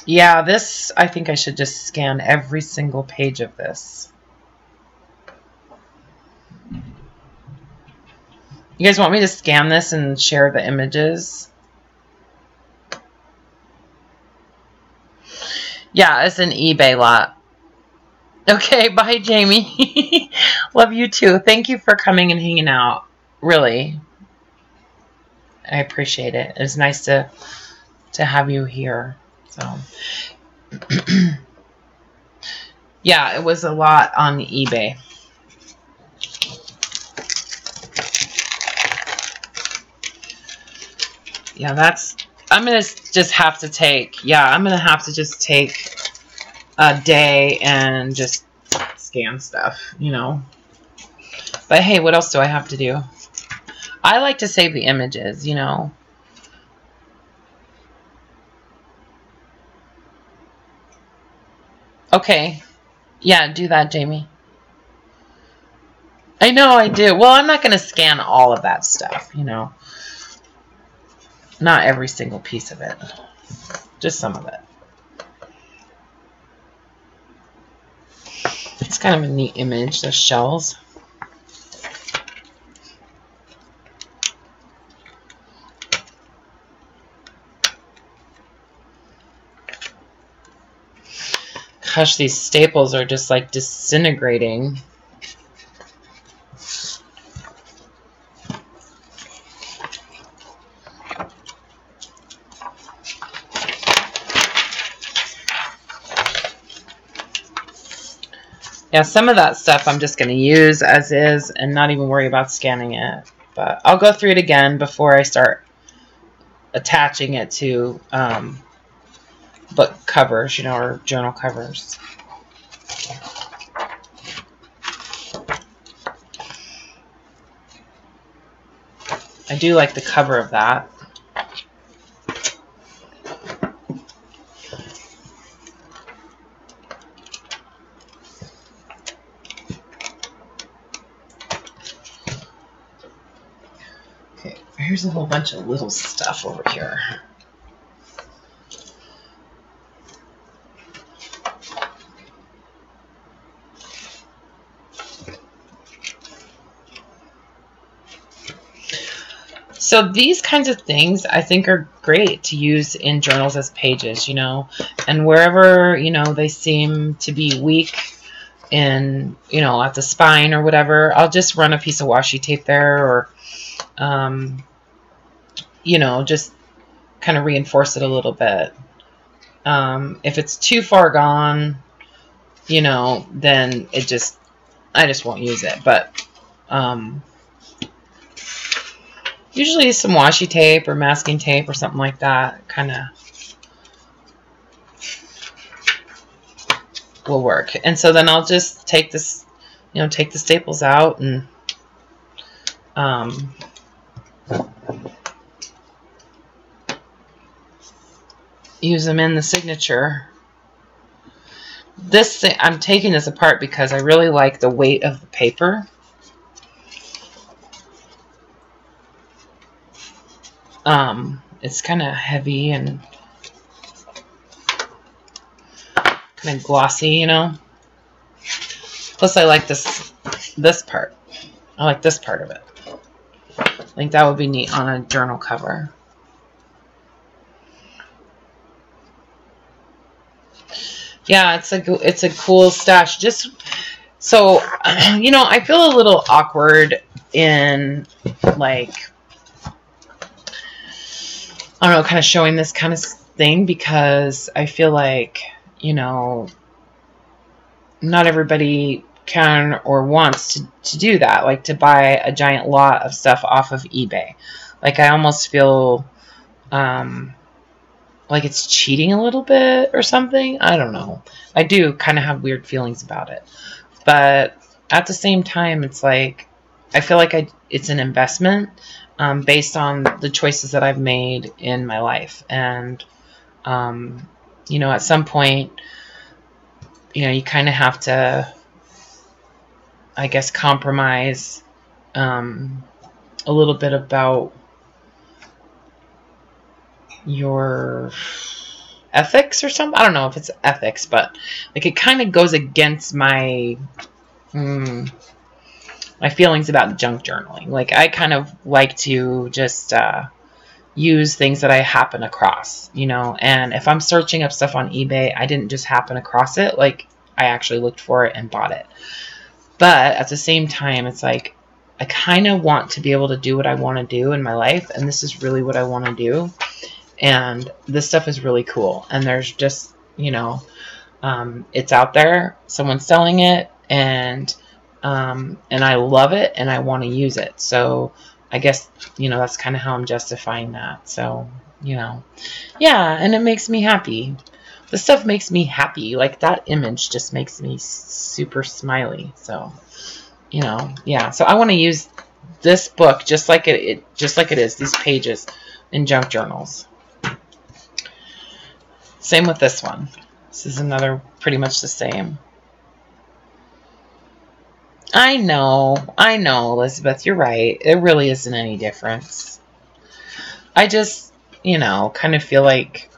Yeah, this, I think I should just scan every single page of this. You guys want me to scan this and share the images? Yeah, it's an eBay lot. Okay, bye, Jamie. Love you too. Thank you for coming and hanging out. Really. I appreciate it. It's nice to have you here. So yeah, it was a lot on eBay. Yeah, that's I'm going to just have to take, I'm going to have to just take a day and just scan stuff, But hey, what else do I have to do? I like to save the images, Okay. Yeah, do that, Jamie. I know I do. Well, I'm not going to scan all of that stuff, Not every single piece of it. Just some of it. It's kind of a neat image, those shells. Gosh, these staples are just like disintegrating. Yeah, some of that stuff I'm just going to use as is and not even worry about scanning it. But I'll go through it again before I start attaching it to book covers, or journal covers. I do like the cover of that. Okay, here's a whole bunch of little stuff over here. So these kinds of things I think are great to use in journals as pages, and wherever, they seem to be weak in, at the spine or whatever, I'll just run a piece of washi tape there or, just kind of reinforce it a little bit. If it's too far gone, then I just won't use it. But, usually some washi tape or masking tape or something like that kind of will work. And so then I'll just take this, take the staples out and use them in the signature. This thing, I'm taking this apart because I really like the weight of the paper. It's kind of heavy and kind of glossy, Plus I like this part. I like this part of it. I think that would be neat on a journal cover. Yeah, it's a cool stash. Just so I feel a little awkward in like I don't know, kind of showing this kind of thing because I feel like not everybody can or wants to do that, like to buy a giant lot of stuff off of eBay. Like I almost feel like it's cheating a little bit or something. I don't know. I do kind of have weird feelings about it. But at the same time, it's like I feel like it's an investment based on the choices that I've made in my life. And, at some point, you kind of have to, I guess, compromise a little bit about your ethics or something. I don't know if it's ethics, but like it kind of goes against my my feelings about junk journaling. Like I kind of like to just use things that I happen across, and if I'm searching up stuff on eBay, I didn't just happen across it. Like I actually looked for it and bought it. But at the same time, it's like I kind of want to be able to do what I want to do in my life, and this is really what I want to do. And this stuff is really cool. And there's just, it's out there. Someone's selling it, and I love it, and I want to use it. So I guess, that's kind of how I'm justifying that. So you know. Yeah, and it makes me happy. The stuff makes me happy. Like that image just makes me super smiley. So, you know, yeah. So I want to use this book just like it is, these pages in junk journals. Same with this one. This is another pretty much the same. I know, Elizabeth, you're right. It really isn't any difference. I just, you know, kind of feel like,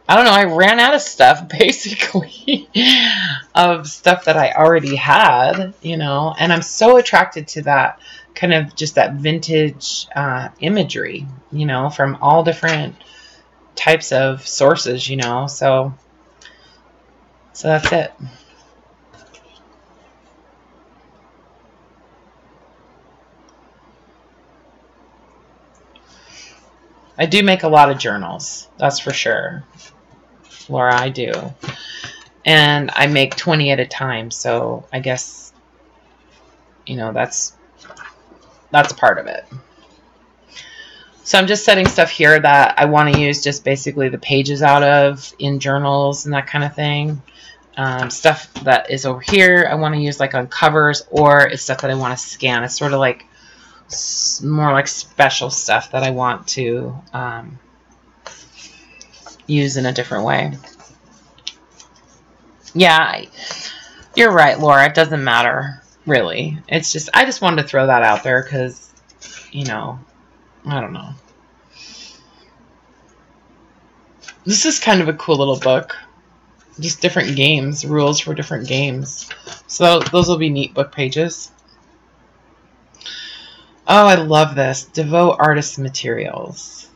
I don't know, I ran out of stuff, basically, of stuff that I already had, you know, and I'm so attracted to that kind of just that vintage imagery, you know, from all different types of sources, you know, so that's it. I do make a lot of journals, that's for sure, Laura, I do. And I make 20 at a time, so I guess, you know, that's part of it. So I'm just setting stuff here that I want to use just basically the pages out of in journals and that kind of thing. Stuff that is over here I want to use like on covers, or it's stuff that I want to scan. It's sort of like more like special stuff that I want to use in a different way. Yeah, you're right, Laura. It doesn't matter, really. It's just, I just wanted to throw that out there because, you know, I don't know. This is kind of a cool little book. Just different games, rules for different games. So those will be neat book pages. Oh, I love this. Devote artist materials.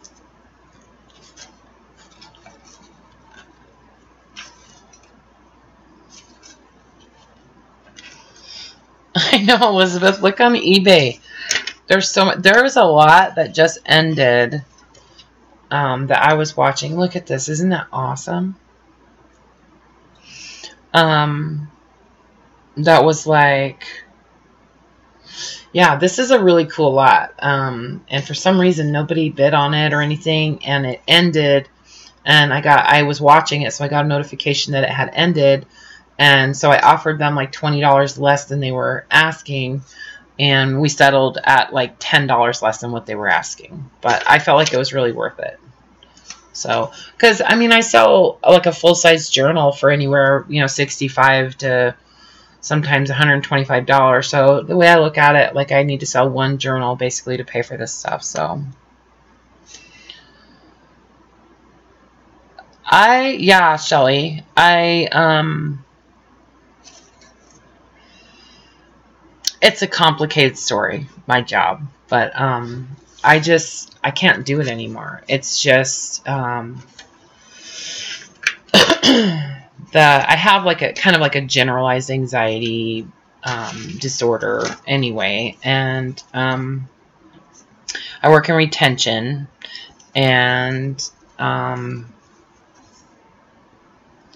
I know, Elizabeth. Look on eBay. There's a lot that just ended that I was watching. Look at this. Isn't that awesome? That was like, yeah, this is a really cool lot. And for some reason, nobody bid on it or anything, and it ended. And I was watching it, so I got a notification that it had ended. And so I offered them like $20 less than they were asking. And we settled at like $10 less than what they were asking. But I felt like it was really worth it. So, because I mean, I sell like a full-size journal for anywhere, you know, $65 to sometimes $125. So the way I look at it, like I need to sell one journal basically to pay for this stuff. So yeah, Shelly, it's a complicated story, my job, but I can't do it anymore. It's just I have like a kind of like a generalized anxiety disorder anyway, and I work in retention, and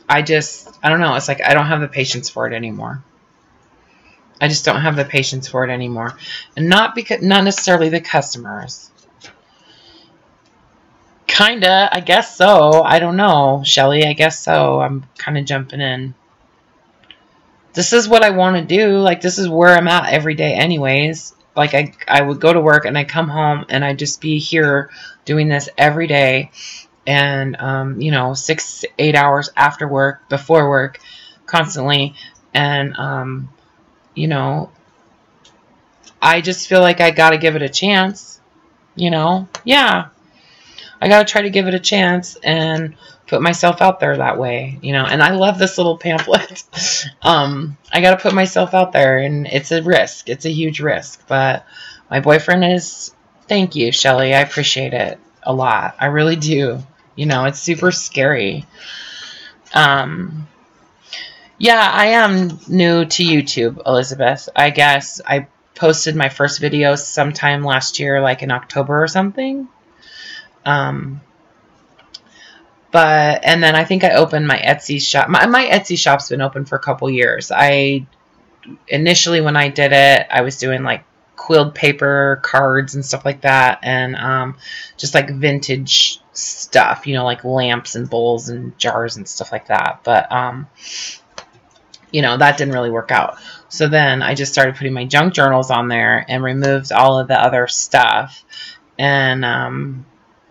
I don't know, it's like I don't have the patience for it anymore. I just don't have the patience for it anymore. And not necessarily the customers. Kinda, I guess so. I don't know, Shelly, I guess so. I'm kind of jumping in. This is what I want to do. Like, this is where I'm at every day anyways. Like, I would go to work and I come home and I'd just be here doing this every day. And, you know, 6-8 hours after work, before work, constantly. And, you know, I just feel like I got to give it a chance, you know? Yeah. I got to try to give it a chance and put myself out there that way, you know? And I love this little pamphlet. I got to put myself out there, and it's a risk. It's a huge risk. But my boyfriend is, thank you, Shelly. I appreciate it a lot. I really do. You know, it's super scary. Yeah, I am new to YouTube, Elizabeth. I guess I posted my first video sometime last year, like in October or something. And then I think I opened my Etsy shop. My Etsy shop's been open for a couple years. Initially when I did it, I was doing like quilled paper, cards, and stuff like that, and just like vintage stuff, you know, like lamps and bowls and jars and stuff like that. But you know, that didn't really work out. So then I just started putting my junk journals on there and removed all of the other stuff, and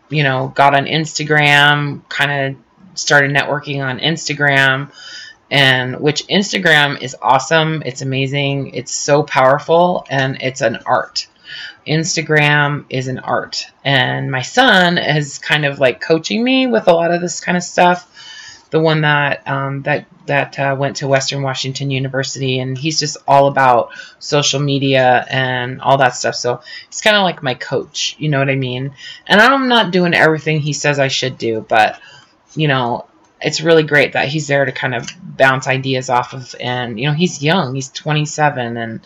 you know, got on Instagram, kind of started networking on Instagram, and which Instagram is awesome. It's amazing. It's so powerful, and it's an art. Instagram is an art, and my son is kind of like coaching me with a lot of this kind of stuff. The one that went to Western Washington University, and he's just all about social media and all that stuff. So he's kind of like my coach, you know what I mean? And I'm not doing everything he says I should do, but you know, it's really great that he's there to kind of bounce ideas off of. And you know, he's young, he's 27, and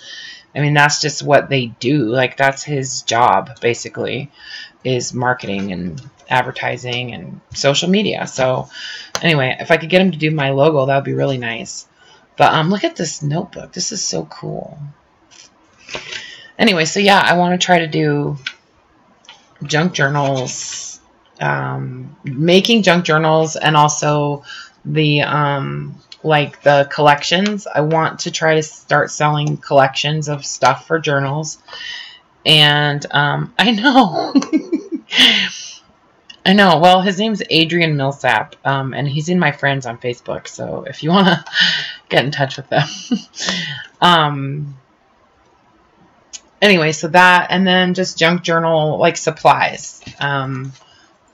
I mean, that's just what they do. Like, that's his job, basically, is marketing and advertising and social media. So anyway, if I could get him to do my logo, that would be really nice. But look at this notebook. This is so cool. Anyway, so yeah, I want to try to do junk journals, making junk journals, and also the like the collections. I want to try to start selling collections of stuff for journals. And I know I know. Well, his name's Adrian Millsap, and he's in my friends on Facebook. So if you want to get in touch with them. Anyway, so that, and then just junk journal, like supplies,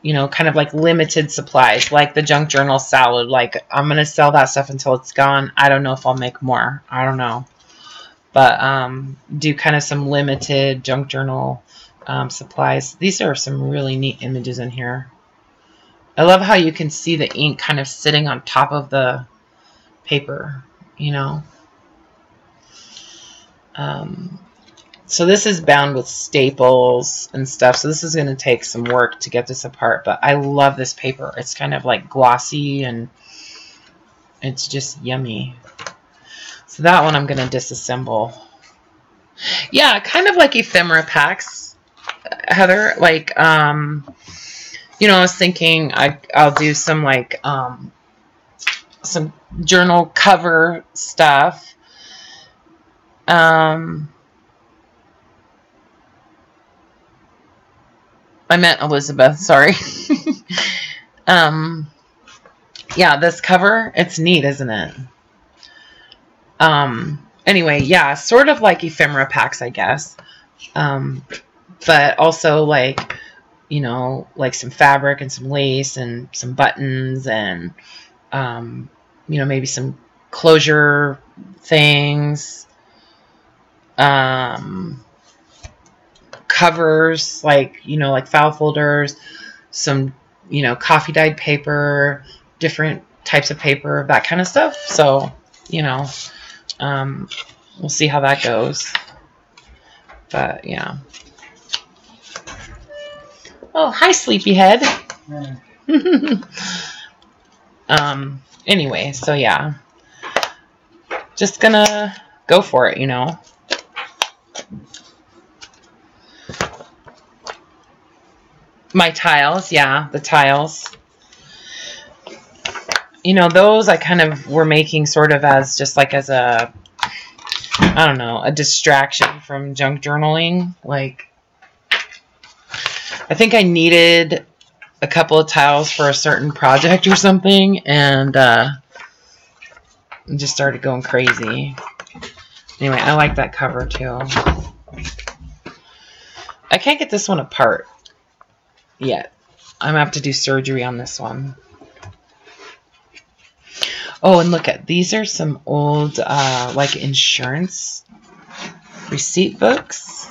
you know, kind of like limited supplies, like the junk journal salad. Like, I'm going to sell that stuff until it's gone. I don't know if I'll make more. I don't know. But do kind of some limited junk journal supplies. These are some really neat images in here. I love how you can see the ink kind of sitting on top of the paper, you know. So this is bound with staples and stuff. So this is going to take some work to get this apart. But I love this paper. It's kind of like glossy, and it's just yummy. So that one I'm going to disassemble. Yeah, kind of like ephemera packs, Heather. Like, you know, I was thinking I'll do some like some journal cover stuff. I meant Elizabeth, sorry. Yeah, this cover, it's neat, isn't it? Anyway, yeah, sort of like ephemera packs, I guess. But also like, you know, like some fabric and some lace and some buttons and, you know, maybe some closure things. Covers, like, you know, like file folders, some, you know, coffee dyed paper, different types of paper, that kind of stuff. So, you know, we'll see how that goes. But yeah. Oh, hi, sleepyhead. Anyway, so yeah, just gonna go for it, you know. My tiles, yeah, the tiles. You know, those I kind of were making sort of as just like as a, I don't know, a distraction from junk journaling. Like, I think I needed a couple of tiles for a certain project or something, and just started going crazy. Anyway, I like that cover too. I can't get this one apart yet. I'm gonna have to do surgery on this one. Oh, and look at, these are some old like insurance receipt books.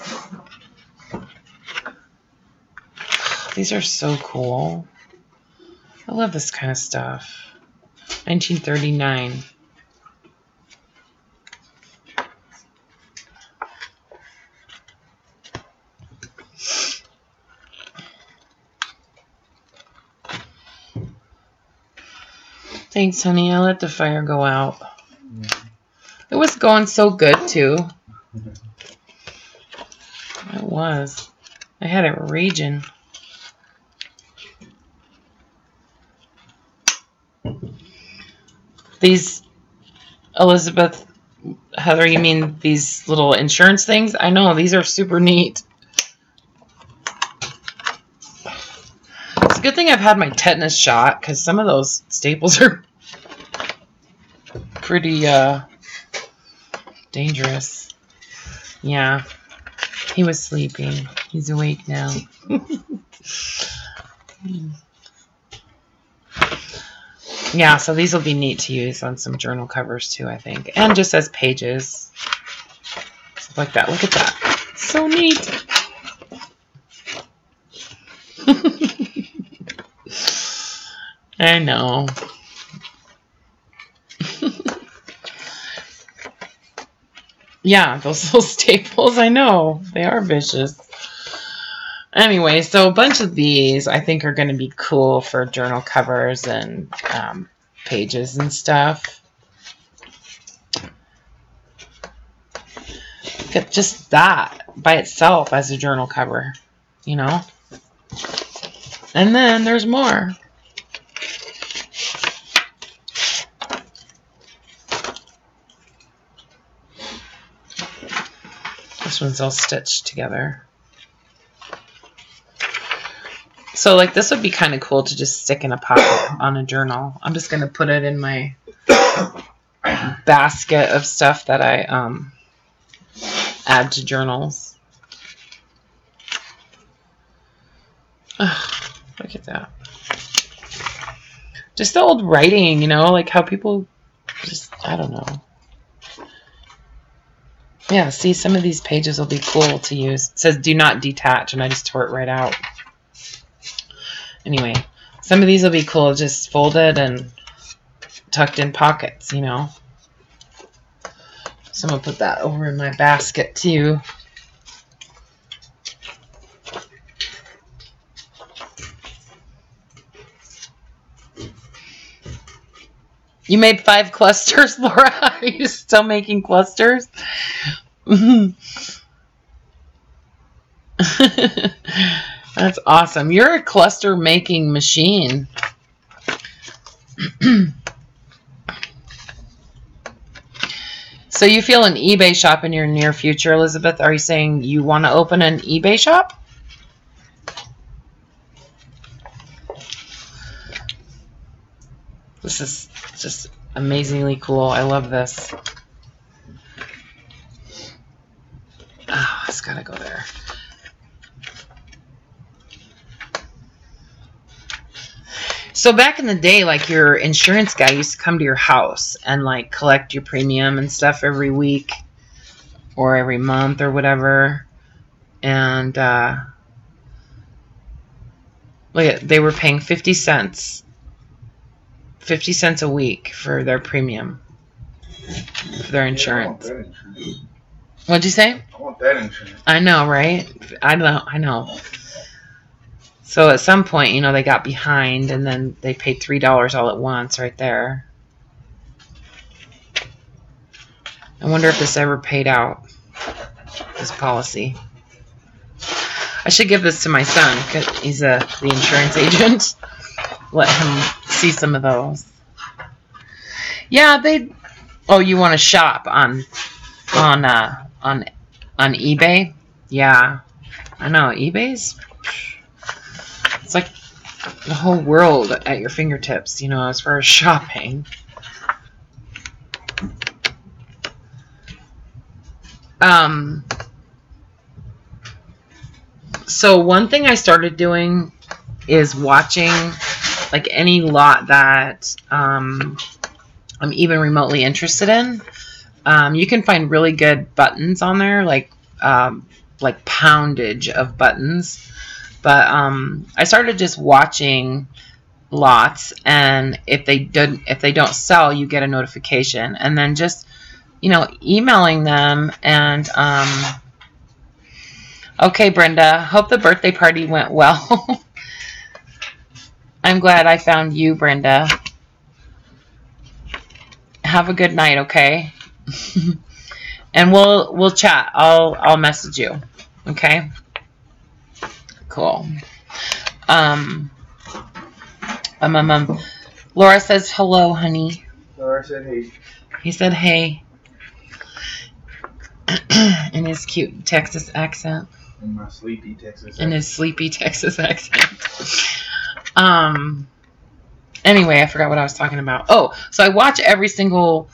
These are so cool. I love this kind of stuff. 1939. Thanks, honey. I'll let the fire go out. It was going so good, too. was. I had it raging. These, Elizabeth, Heather, you mean these little insurance things? I know, these are super neat. It's a good thing I've had my tetanus shot, because some of those staples are pretty dangerous. Yeah, he was sleeping. He's awake now. Yeah, so these will be neat to use on some journal covers too, I think. And just as pages. Stuff like that. Look at that. So neat. I know. Yeah, those little staples, I know. They are vicious. Anyway, so a bunch of these I think are going to be cool for journal covers and pages and stuff. Look at just that by itself as a journal cover, you know? And then there's more. This one's all stitched together. So, like, this would be kind of cool to just stick in a pocket on a journal. I'm just going to put it in my basket of stuff that I add to journals. Oh, look at that. Just the old writing, you know, like how people just, I don't know. Yeah, see, some of these pages will be cool to use. It says do not detach, and I just tore it right out. Anyway, some of these will be cool, just folded and tucked in pockets, you know. So I'm going to put that over in my basket too. You made 5 clusters, Laura? Are you still making clusters? That's awesome. You're a cluster making machine. So you feel an eBay shop in your near future, Elizabeth? Are you saying you want to open an eBay shop? This is just amazingly cool. I love this. Oh, it's got to go there. So back in the day, like, your insurance guy used to come to your house and like collect your premium and stuff every week or every month or whatever. And look at, they were paying 50 cents. 50 cents a week for their premium, for their insurance. What'd you say? I want that insurance. I know, right? I know. So at some point, you know, they got behind, and then they paid $3 all at once right there. I wonder if this ever paid out, this policy. I should give this to my son, because he's the insurance agent. Let him see some of those. Yeah, they. Oh, you want to shop on eBay? Yeah, I know. eBay's. It's like the whole world at your fingertips, you know, as far as shopping. So one thing I started doing is watching like any lot that I'm even remotely interested in. You can find really good buttons on there, like poundage of buttons. But I started just watching lots, and if they don't sell, you get a notification, and then just, you know, emailing them. And okay, Brenda, hope the birthday party went well. I'm glad I found you, Brenda. Have a good night, okay? And we'll chat. I'll message you. Okay. Cool. Laura says hello, honey. Laura said hey. He said hey. In his cute Texas accent. In my sleepy Texas accent. In his sleepy Texas accent. Anyway, I forgot what I was talking about. Oh, so I watch every single,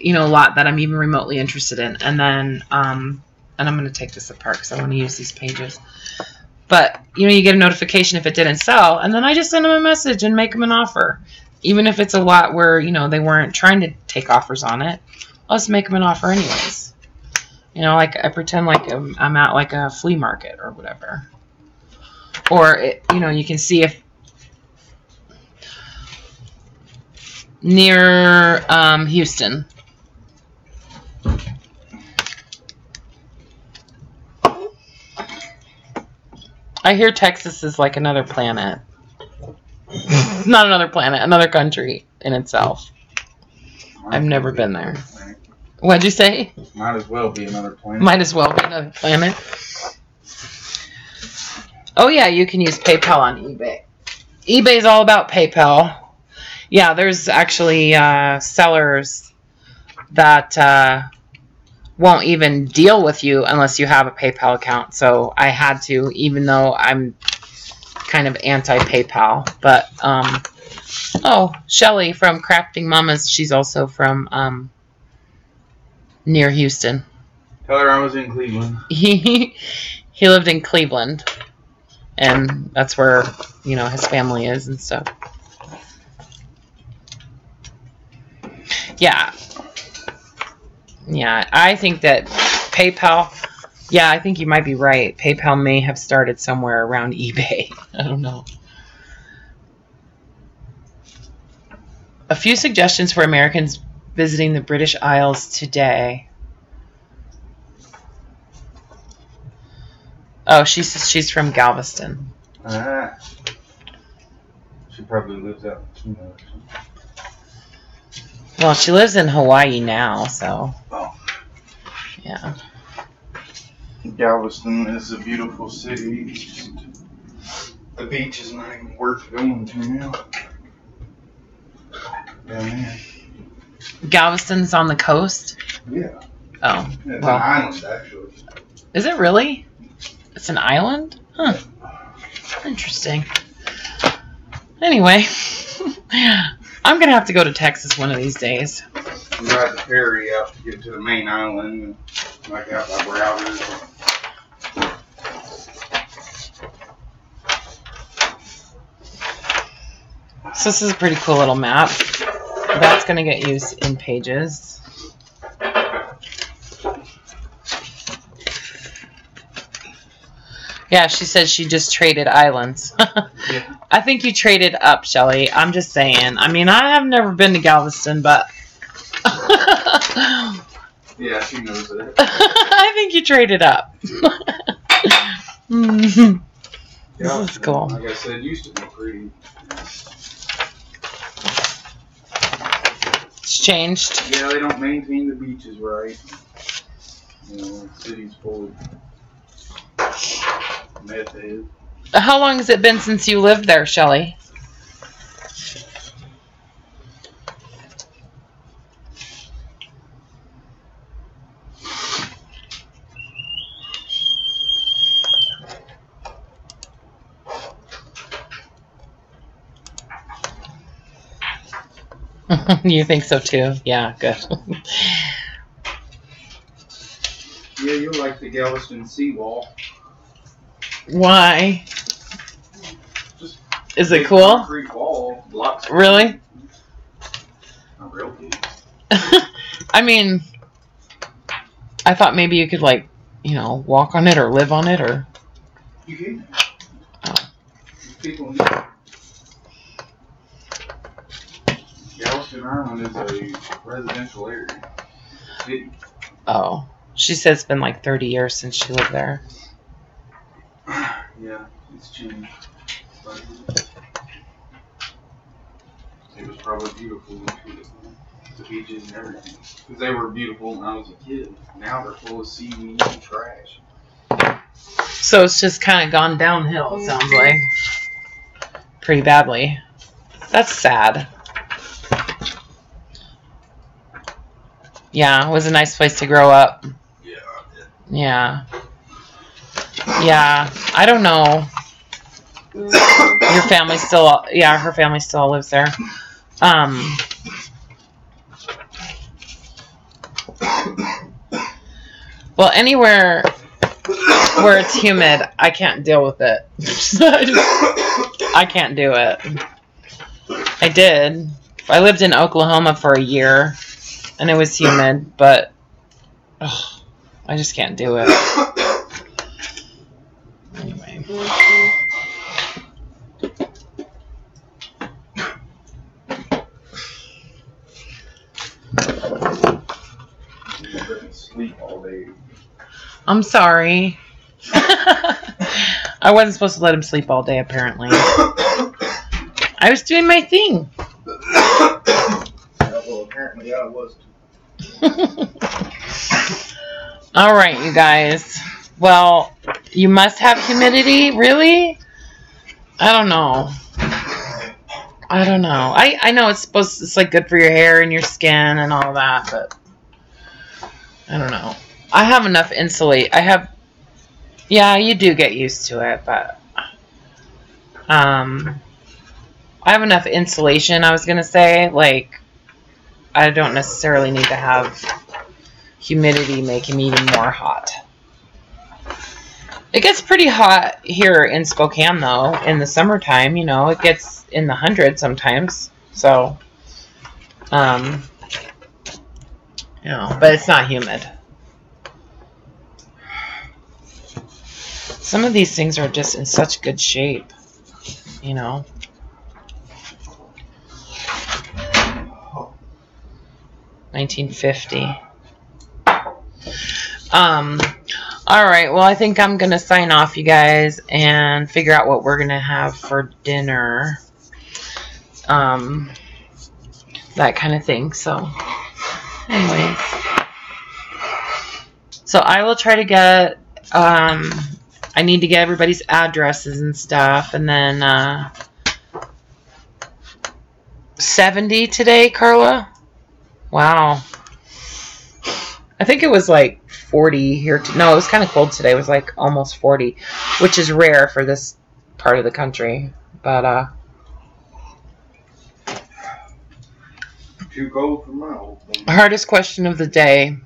lot that I'm even remotely interested in. And then, and I'm going to take this apart because I want to use these pages. But, you get a notification if it didn't sell. And then I just send them a message and make them an offer. Even if it's a lot where, they weren't trying to take offers on it. I'll just make them an offer anyways. Like I pretend like I'm at like a flea market or whatever. Or, you can see if near Houston. I hear Texas is like another planet. Not another planet, another country in itself. I've never been there. What'd you say? Might as well be another planet. Might as well be another planet. Oh yeah, you can use PayPal on eBay. eBay's all about PayPal. Yeah, there's actually sellers that won't even deal with you unless you have a PayPal account. So I had to, even though I'm kind of anti-PayPal. But, Shelly from Crafting Mamas, she's also from near Houston. Tell her I was in Cleveland. He lived in Cleveland. And that's where, his family is and stuff. Yeah. Yeah, I think that PayPal, I think you might be right. PayPal may have started somewhere around eBay. I don't know. A few suggestions for Americans visiting the British Isles today. Oh, she says she's from Galveston. She probably lives out in Chino. Well, she lives in Hawaii now, so. Oh. Yeah. Galveston is a beautiful city. It's just, the beach is not even worth going to now. Down there. Galveston's on the coast? Yeah. Oh. It's an island, actually. Is it really? It's an island? Huh. Interesting. Anyway. I'm going to have to go to Texas one of these days. You ride the ferry out to get to the main island, like out by Browder's. So this is a pretty cool little map. That's going to get used in pages. Yeah, she said she just traded islands. Yeah. I think you traded up, Shelly. I'm just saying. I mean, I have never been to Galveston, but... Yeah, she knows that. I think you traded up. This is cool. Like I said, used to be pretty. It's changed. Yeah, they don't maintain the beaches right. The city's full of meth heads. How long has it been since you lived there, Shelly? You think so too? Yeah, good. Yeah, you'll like the Galveston seawall. Why? Just is it cool? Concrete wall, blocks. Really? Not real big. I mean, I thought maybe you could walk on it or live on it or. You can. Oh. People know. Galveston Island is a residential area. City. Oh. She said it's been like 30 years since she lived there. Yeah, it's changed. It was probably beautiful when she was there. The beaches and everything. Because they were beautiful when I was a kid. Now they're full of seaweed and trash. So it's just kind of gone downhill, it sounds like. Pretty badly. That's sad. Yeah, it was a nice place to grow up. Yeah. Yeah. I don't know. Your family still, yeah, her family still lives there. Well, anywhere where it's humid, I can't deal with it. I can't do it. I did. I lived in Oklahoma for a year, and it was humid, but I just can't do it. Anyway. Sleep all day. I'm sorry. I wasn't supposed to let him sleep all day, apparently. I was doing my thing. Well, apparently I was too. All right, you guys. Well, you must have humidity, really? I don't know. I know it's like good for your hair and your skin and all that, but I don't know. I have enough insulate. Yeah, you do get used to it, but I have enough insulation, I was going to say. Like, I don't necessarily need to have humidity make him even more hot. It gets pretty hot here in Spokane, though, in the summertime. You know, it gets in the hundreds sometimes. So, you know, but it's not humid. Some of these things are just in such good shape, you know. $19.50. All right. Well, I think I'm gonna sign off, you guys, and figure out what we're gonna have for dinner. That kind of thing. So, anyways, so I will try to get. I need to get everybody's addresses and stuff, and then 70 today, Carla. Wow. I think it was like 40 here. No, it was kind of cold today. It was like almost 40, which is rare for this part of the country. But too cold for my old thing. Hardest question of the day.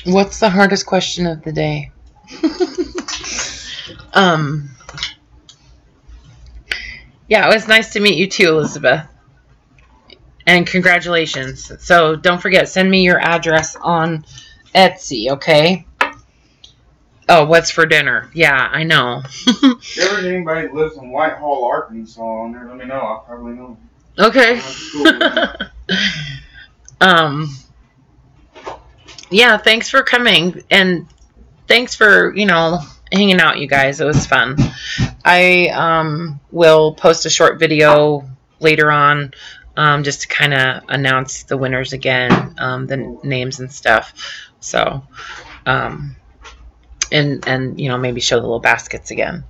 What's the hardest question of the day? Yeah, it was nice to meet you too, Elizabeth. And congratulations. So don't forget, send me your address on Etsy, okay? Oh, what's for dinner? Yeah, I know. If there's anybody that lives in Whitehall, Arkansas on there, let me know. I'll probably know. Okay. Yeah, thanks for coming. And thanks for, hanging out, you guys. It was fun. I will post a short video later on just to kind of announce the winners again, the names and stuff. So, and maybe show the little baskets again.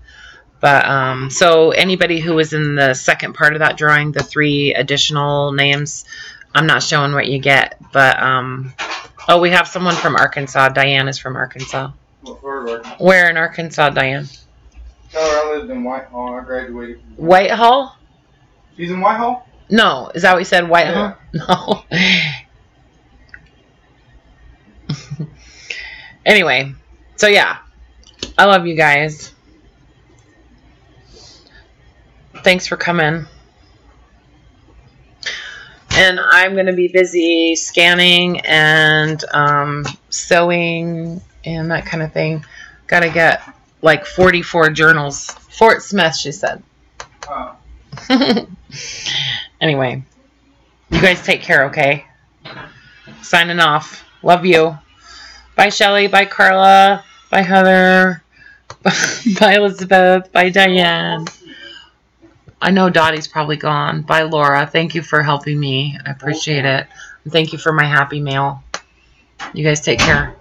But so anybody who was in the second part of that drawing, the 3 additional names, I'm not showing what you get. But oh, we have someone from Arkansas. Diane is from Arkansas. What part of Arkansas? Where in Arkansas, Diane? Tell her I lived in Whitehall. I graduated from Whitehall? She's in Whitehall? No. Is that what you said, Whitehall? Yeah. No. Anyway, so yeah. I love you guys. Thanks for coming. And I'm going to be busy scanning and sewing and that kind of thing. Got to get like 44 journals. Fort Smith, she said. Anyway, you guys take care, okay? Signing off. Love you. Bye, Shelly. Bye, Carla. Bye, Heather. Bye, Elizabeth. Bye, Diane. I know Dottie's probably gone. Bye, Laura. Thank you for helping me. I appreciate it. And thank you for my happy mail. You guys take care.